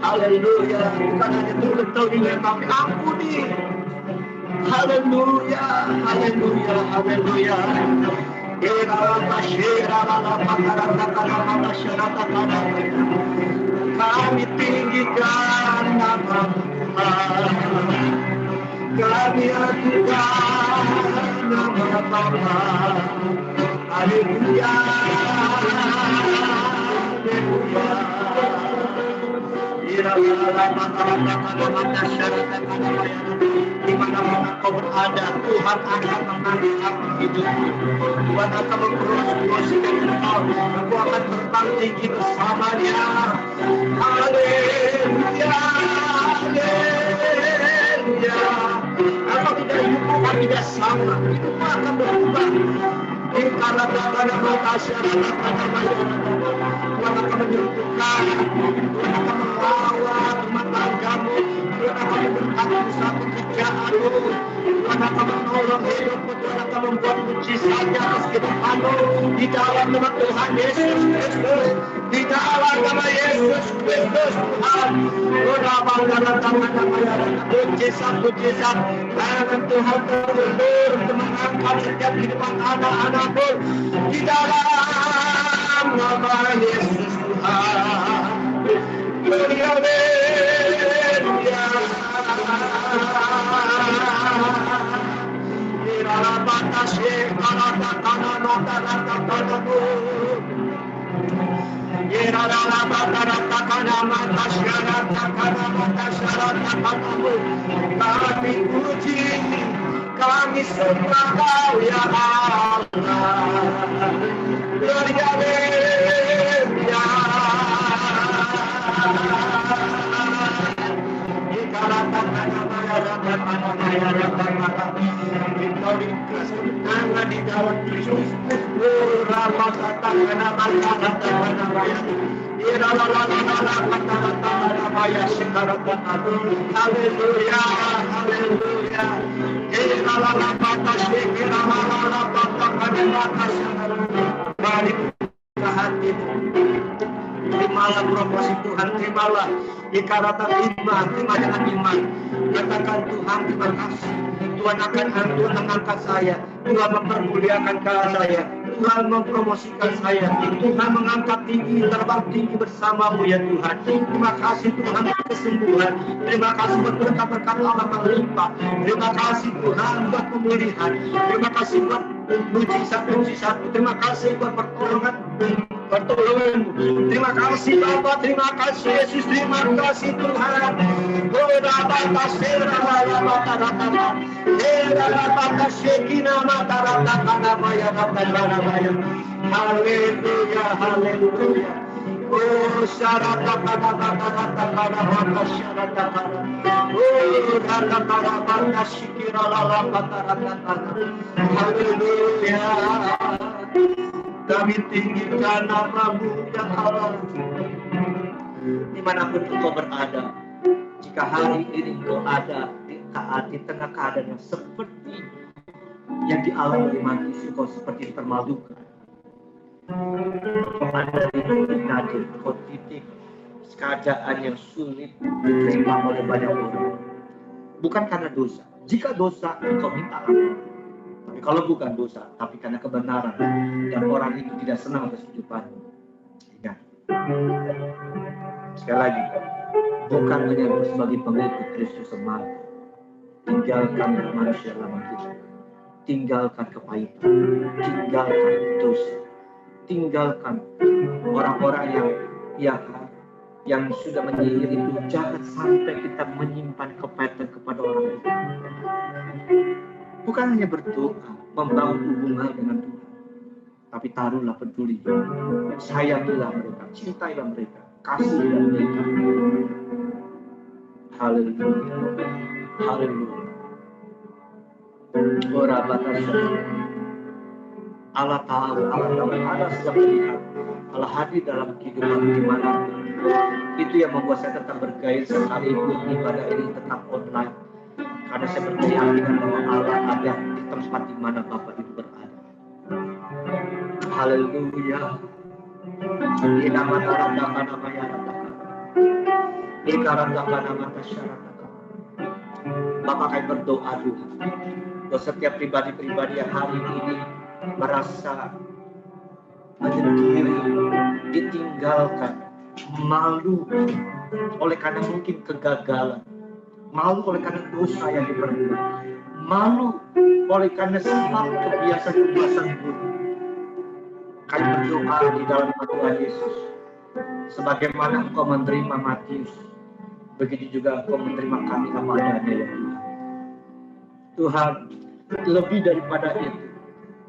Haleluya, bukan hanya telinga tapi ampuni. Haleluya, haleluya, haleluya. Kami tinggikan nama Tuhan, kami agukan nama Bapa. Haleluya, haleluya. Di mana kau berada, Tuhan akan mengangkat hidupmu. Tuhan akan mempromosikan engkau. Engkau akan terbang tinggi bersamanya. Haleluya, haleluya. Engkau tidak hidupmu akan tidak sama. Hidupmu akan berubah. Tuhan akan menyembuhkan, Tuhan akan merawat rumah tanggamu, Tuhan akan memberkati usaha pekerjaanmu, Tuhan akan menolong hidupmu, Tuhan akan membuat mujizatnya atas kehidupanmu di dalam nama Tuhan Yesus Kristus, di dalam nama Yesus Kristus Tuhan. Mujizat tangan Tuhan terulur untuk mengangkat setiap kehidupan anak-anakmu di dalam nama Yesus Tuhan. Haleluya. Kami puji, kami sembah Kau ya Allah. Haleluya. Engkau diikhlaskan di dalam Kristus. Haleluya, haleluya. Mari buka hatimu. Terimalah promosi Tuhan, terimalah ikaratan iman, terima dengan iman. Katakan Tuhan terima kasih. Tuhan akan mengangkat saya, Tuhan mempermuliakan saya, Tuhan mempromosikan saya. Tuhan mengangkat tinggi, terbang tinggi bersamamu ya Tuhan. Terima kasih Tuhan buat kesembuhan. Terima kasih buat berkat-berkat Allah melimpah. Terima kasih Tuhan buat pemulihan. Terima kasih buat mujizat-mujizat. Terima kasih buat pertolongan. Terima kasih Bapa, terima kasih Yesus, terima kasih Tuhan. Haleluya, haleluya. Oh, syarata pada syarata. Oh, rata pada syikira rata. Haleluya. Kami tinggikan nama-Mu ya Allah. Dimanapun Engkau berada, jika hari ini Engkau ada di tengah keadaan yang seperti yang dialami oleh manusia, Engkau seperti dipermalukan. Engkau ada di Nadir, Engkau titik keadaan yang sulit diterima oleh banyak orang. Bukan karena dosa. Jika dosa, Engkau minta ampun. Tapi kalau bukan dosa, tapi karena kebenaran dan orang itu tidak senang atas kehidupanmu. Ingat, sekali lagi, bukan hanya sebagai pengikut Kristus semata. Tinggalkan manusia lama kita, tinggalkan kepahitan, tinggalkan dosa, tinggalkan orang-orang yang sudah menyihir itu. Jangan sampai kita menyimpan kepahitan kepada orang itu. Bukan hanya berdoa, membangun hubungan dengan Tuhan, tapi taruhlah peduli, sayangilah mereka, cintailah mereka, kasihilah mereka. Haleluya, haleluya. Allah tahu, Allah sudah melihat, Allah hadir dalam kehidupan dimana itu yang membuat saya tetap bergairah sekalipun ibadah ini tetap online. Karena saya berkeyakinan bahwa Allah ada di tempat di mana Bapak itu berada. Haleluya. Di nama Tuhan nama ya di nama masyarakat. Bapak kami berdoa Tuhan. Untuk setiap pribadi-pribadi yang hari ini merasa menyendiri, ditinggalkan, malu oleh karena mungkin kegagalan. Malu oleh karena dosa yang diperbuat. Malu oleh karena sebab kebiasaan-kebiasaan buruk. Kami berdoa di dalam nama Tuhan Yesus. Sebagaimana Engkau menerima Matius, begitu juga Engkau menerima kami apa adanya ya Tuhan. Tuhan, lebih daripada itu,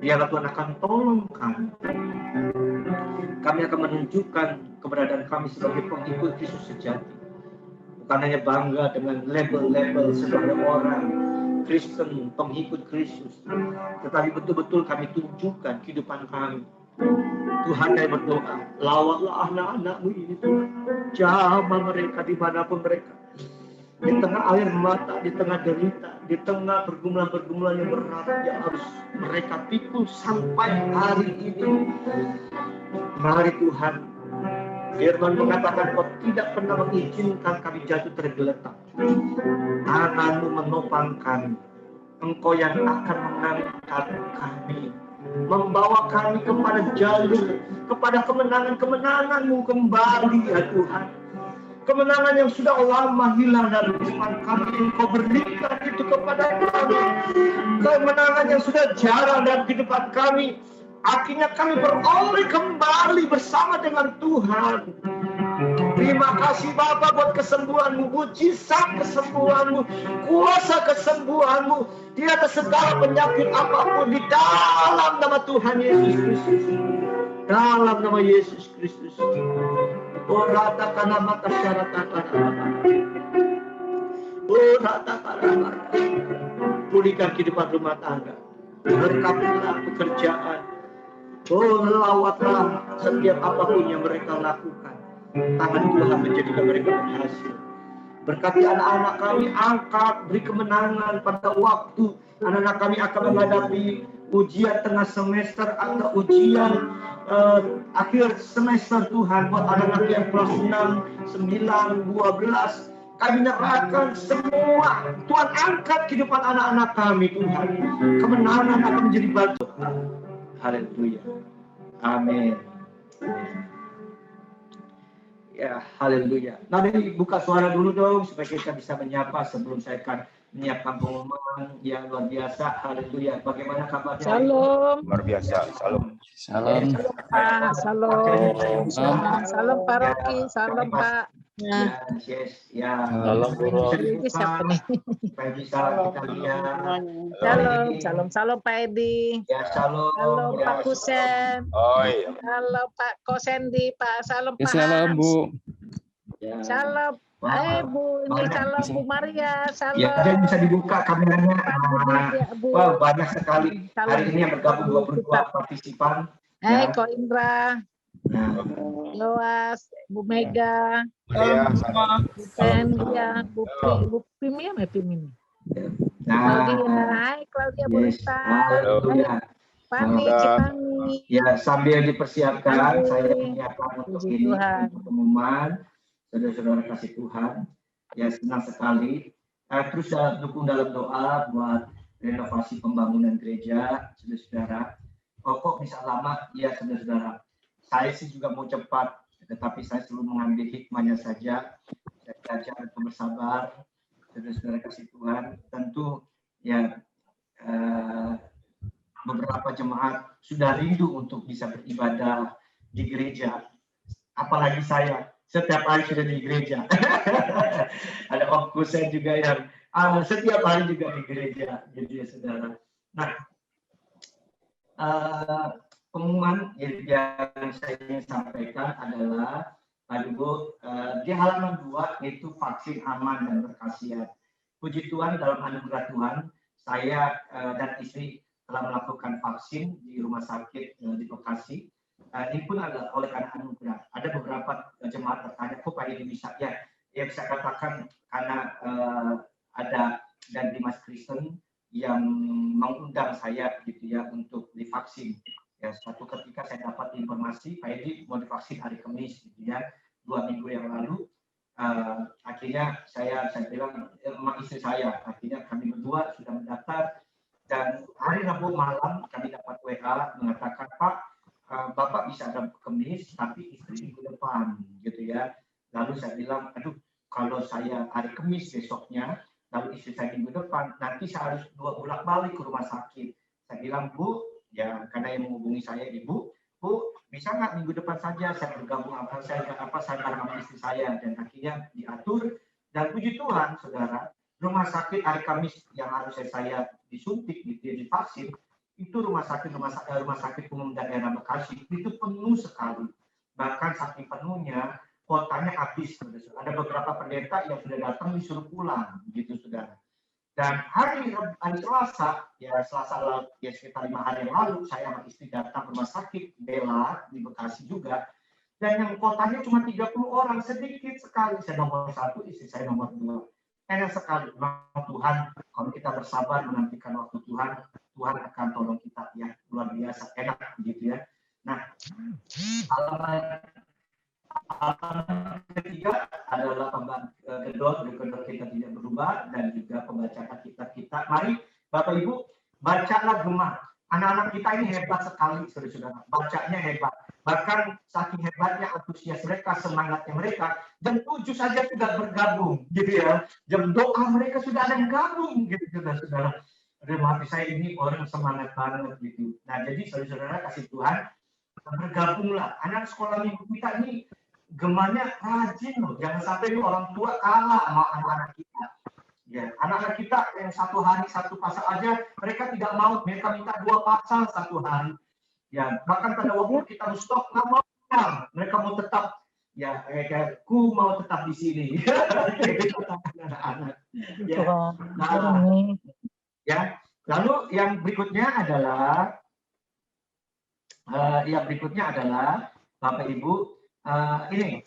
biarlah Tuhan akan tolong kami. Kami akan menunjukkan keberadaan kami sebagai pengikut Kristus sejati. Bukan hanya bangga dengan label-label sebagai orang Kristen, pengikut Kristus, tetapi betul-betul kami tunjukkan kehidupan kami. Tuhan, kami berdoa, lawatlah anak-anak-Mu ini Tuhan. Jamah mereka dimanapun mereka. Di tengah air mata, di tengah derita, di tengah pergumulan-pergumulan yang berat yang harus mereka pikul sampai hari ini. Mari Tuhan, Firman mengatakan Kau tidak pernah mengizinkan kami jatuh tergeletak. Tangan-Mu menopang kami. Engkau yang akan mengangkat kami, membawa kami kepada jalur, kepada kemenangan-kemenangan-Mu kembali ya Tuhan. Kemenangan yang sudah lama hilang dari depan kami, Engkau berikan itu kepada kami. Kemenangan yang sudah jarang dalam kehidupan kami, akhirnya kami beroleh kembali bersama dengan Tuhan. Terima kasih Bapa buat kesembuhan-Mu, mujizat kesembuhan-Mu, kuasa kesembuhan-Mu di atas segala penyakit apapun di dalam nama Tuhan Yesus Kristus. Dalam nama Yesus Kristus. Oh ratakan mata syarat oh ratakan pulihkan kehidupan rumah tangga, berkatilah pekerjaan. Oh lawatlah setiap apapun yang mereka lakukan, tangan Tuhan menjadikan mereka berhasil. Berkati anak-anak kami, angkat, beri kemenangan pada waktu anak-anak kami akan menghadapi ujian tengah semester atau ujian akhir semester Tuhan. Buat anak-anak yang kelas 6, 9, 12, kami nyerahkan semua. Tuhan angkat kehidupan anak-anak kami Tuhan. Kemenangan akan menjadi batu. Haleluya. Amin. Ya, haleluya. Nanti buka suara dulu dong supaya kita bisa menyapa sebelum saya akan menyiapkan pengumuman yang luar biasa. Haleluya. Bagaimana kabarnya? Shalom. Luar biasa. Salam. Shalom Pak. Shalom. Shalom Pak Rocky. Shalom Pak. Yes, ya. Shalom, Bro. Ini siapa nih? Supaya bisa kita lihat. Shalom Pak Edi. Ya, shalom. Shalom Ya, Pak Kusen. Oh iya. Shalom Pak Kosendi. Pak Shalom Pak. Shalom Bu. Ya. Shalom. Bu, ini shalom Bu Maria. Shalom. Ya, jadi bisa dibuka kameranya. Bu. Wah, banyak sekali. Hari ini yang bergabung 22 partisipan. Ko Indra. Loas, Bu Mega. Iya, Bu Tendria, Bu Pimi ya, Pimi. Claudia, hai Claudia Burita. Pani, Cipani. Ya, sambil dipersiapkan, saya menyiapkan untuk ini, untuk pengumuman. Saudara-saudara kasih Tuhan, ya senang sekali. Terus dukung dalam doa buat renovasi pembangunan gereja, saudara-saudara. Kok bisa lama? Ya, saudara-saudara. Saya sih juga mau cepat, tetapi saya selalu mengambil hikmahnya saja. Saya belajar untuk bersabar, saudara-saudara kasih Tuhan. Tentu ya beberapa jemaat sudah rindu untuk bisa beribadah di gereja. Apalagi saya, setiap hari sudah di gereja. Ada Om Kusen juga yang setiap hari juga di gereja, gitu ya saudara. Nah, pengumuman yang saya ingin sampaikan adalah, Pak Ibu, di halaman 2 itu vaksin aman dan berkhasiat. Puji Tuhan, dalam anugerah Tuhan, saya dan istri telah melakukan vaksin di rumah sakit di Bekasi. Ini pun adalah oleh karena anugerah. Ada beberapa jemaat bertanya, kok Pak ini bisa? Ya, yang saya katakan karena ada dan Dimas Kristen yang mengundang saya gitu ya untuk divaksin. Ya, suatu ketika saya dapat informasi Pak Edi mau divaksin hari Kamis gitu ya, 2 minggu yang lalu. Akhirnya saya bilang sama istri saya, akhirnya kami berdua sudah mendaftar dan hari Rabu malam kami dapat WA mengatakan, Pak, Bapak bisa ada Kamis tapi istri minggu depan gitu ya. Lalu saya bilang, aduh kalau saya hari Kamis besoknya lalu istri saya minggu depan, nanti saya harus 2 bolak-balik ke rumah sakit. Saya bilang, Bu, ya karena yang menghubungi saya Ibu, Bu, bisa nggak minggu depan saja saya bergabung saya bareng sama istri saya, dan akhirnya diatur. Dan puji Tuhan, saudara, rumah sakit hari Kamis yang harus saya disuntik, divaksin, itu rumah sakit umum daerah Bekasi itu penuh sekali. Bahkan saking penuhnya, kotanya habis. Ada beberapa pendeta yang sudah datang disuruh pulang, gitu saudara. Dan hari Selasa, ya sekitar 5 hari yang lalu, saya sama istri datang ke rumah sakit Bella di Bekasi juga. Dan yang kotanya cuma 30 orang, sedikit sekali. Saya nomor 1, istri saya nomor 2. Enak sekali. Memang Tuhan, kalau kita bersabar menantikan waktu Tuhan, Tuhan akan tolong kita ya, luar biasa, enak gitu ya. Nah, halaman ketiga adalah kedua kita tidak berubah dan juga pembacaan kita. Mari Bapak Ibu bacalah Gema. Anak-anak kita ini hebat sekali, saudara-saudara. Bacanya hebat. Bahkan saking hebatnya antusias mereka, semangatnya mereka, jam 7 saja sudah bergabung, gitu ya. Jam doa mereka sudah ada yang gabung, gitu saudara-saudara. Maaf saya ini orang semangat banget gitu. Nah jadi saudara-saudara kasih Tuhan, bergabunglah. Anak sekolah minggu kita ini gemanya rajin loh. Jangan sampai orang tua kalah sama anak-anak kita. Ya, anak-anak kita yang 1 hari 1 pasal aja, mereka tidak mau. Mereka minta 2 pasal 1 hari. Ya, bahkan pada waktu kita stop nggak mau. Mereka mau tetap. Ya, kayak ku mau tetap di sini. Anak-anak. Ya. Nah, ya, lalu yang berikutnya adalah Bapak Ibu ini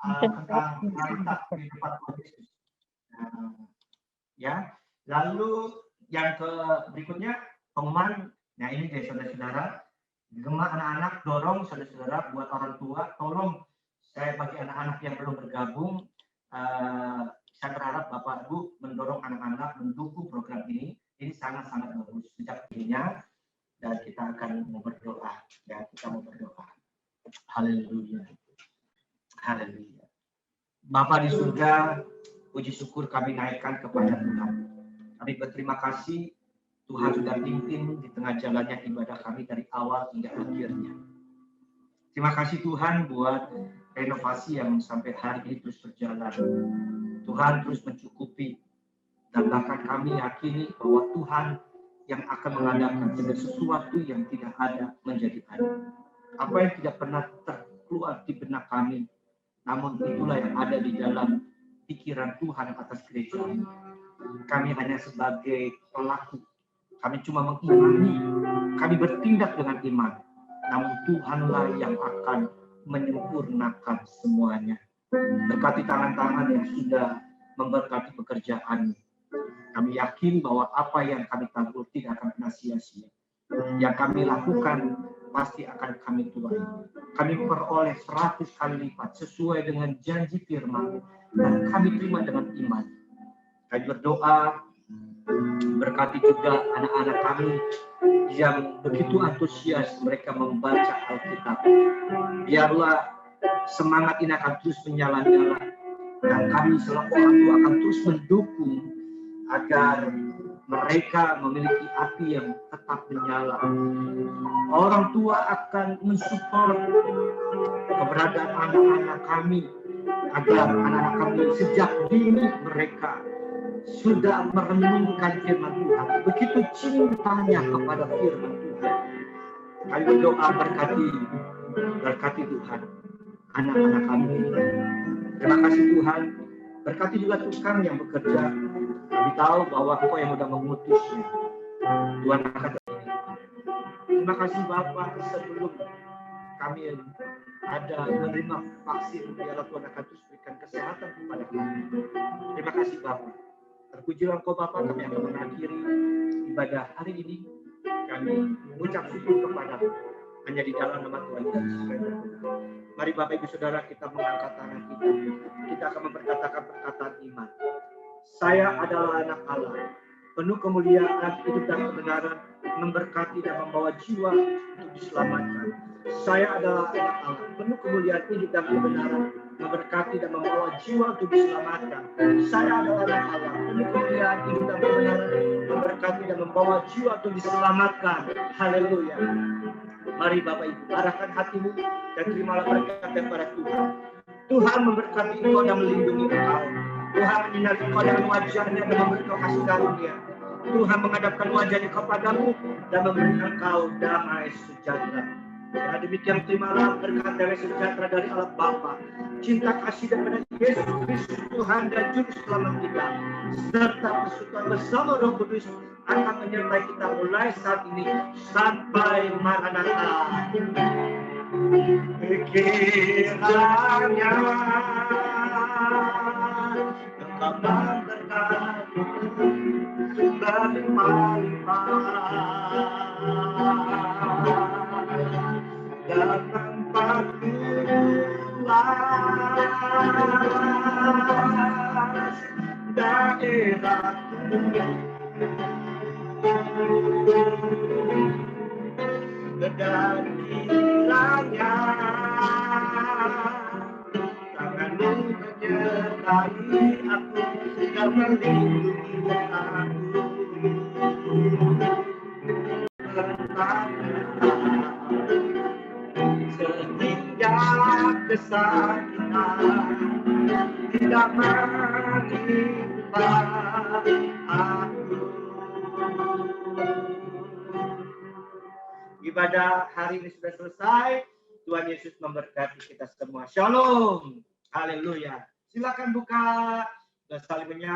tentang kualitas kehidupan Yesus. Ya, lalu yang berikutnya pengumuman. Nah ini deh saudara-saudara, Gema anak-anak dorong saudara-saudara buat orang tua, tolong saya bagi anak-anak yang belum bergabung. Saya berharap Bapak Ibu mendorong anak-anak mendukung program ini. Ini sangat-sangat bagus. Sejak ininya akan mau berdoa. Ya, kita mau berdoa. Haleluya. Haleluya. Bapa di surga, puji syukur kami naikkan kepada Tuhan. Kami berterima kasih Tuhan sudah pimpin di tengah jalannya ibadah kami dari awal hingga akhirnya. Terima kasih Tuhan buat renovasi yang sampai hari ini terus berjalan. Tuhan terus mencukupi. Dan bahkan kami yakini bahwa Tuhan yang akan mengadakan segala sesuatu yang tidak ada menjadi ada. Apa yang tidak pernah terkeluar di benak kami, namun itulah yang ada di dalam pikiran Tuhan atas gereja. Kami hanya sebagai pelaku. Kami cuma mengimani. Kami bertindak dengan iman. Namun Tuhanlah yang akan menyempurnakan semuanya. Berkati tangan-tangan yang sudah memberkati pekerjaan. Kami yakin bahwa apa yang kami tabur tidak akan pernah sia-sia. Yang kami lakukan pasti akan kami tuai. Kami peroleh 100 kali lipat sesuai dengan janji firman. Dan kami terima dengan iman. Kami berdoa, berkati juga anak-anak kami yang begitu antusias mereka membaca Alkitab. Biarlah semangat ini akan terus menyala-nyala. Dan kami selaku orang tua akan terus mendukung agar mereka memiliki api yang tetap menyala. Orang tua akan mensupport keberadaan anak-anak kami agar anak-anak kami sejak dini mereka sudah merenungkan firman Tuhan. Begitu cintanya kepada firman Tuhan. Kami berdoa berkati Tuhan anak-anak kami. Terima kasih Tuhan. Berkati juga tukang yang bekerja. Kami tahu bahwa Engkau yang sudah mengutusnya. Tuhan akan terjadi. Terima kasih Bapak, sebelum kami ada menerima vaksin, biarlah Tuhan akan terus berikan kesehatan kepada kami. Terima kasih Bapak. Terpujilah Engkau Bapak, kami akan mengakhiri ibadah hari ini. Kami mengucap syukur kepada-Mu. Hanya di dalam nama Tuhan Yesus. Mari Bapak Ibu Saudara kita mengangkat tangan kita. Kita akan memperkatakan perkataan iman. Saya adalah anak Allah, penuh kemuliaan, hidup dan kebenaran, memberkati dan membawa jiwa untuk diselamatkan. Saya adalah anak Allah, penuh kemuliaan, hidup dan kebenaran, memberkati dan membawa jiwa untuk diselamatkan. Saya adalah anak Allah, penuh kemuliaan, hidup dan kebenaran, memberkati dan membawa jiwa untuk diselamatkan. Haleluya. Mari Bapak Ibu, arahkan hatimu dan terimalah berkat daripada Tuhan. Tuhan memberkati engkau dan melindungi engkau. Tuhan menyinari engkau dengan wajahnya dan memberi engkau kasih karunia. Tuhan menghadapkan wajahnya kepadamu dan memberi engkau damai sejahtera. Karena demikian terimalah berkat damai sejahtera dari Allah Bapa, cinta kasih daripada Yesus Kristus Tuhan dan Juru Selamat kita, serta persekutuan bersama Roh Kudus akan menyertai kita mulai saat ini sampai Maranatha. Kiranya Engkau memberkati berlimpah-limpah dan memperluas daerahku. Dan kiranya tangan-Mu menyertai aku dan melindungi aku. Sehingga kesakitan tidak menimpa aku. Ibadah hari ini sudah selesai. Tuhan Yesus memberkati kita semua. Shalom. Haleluya. Silakan buka dan saling menyapa.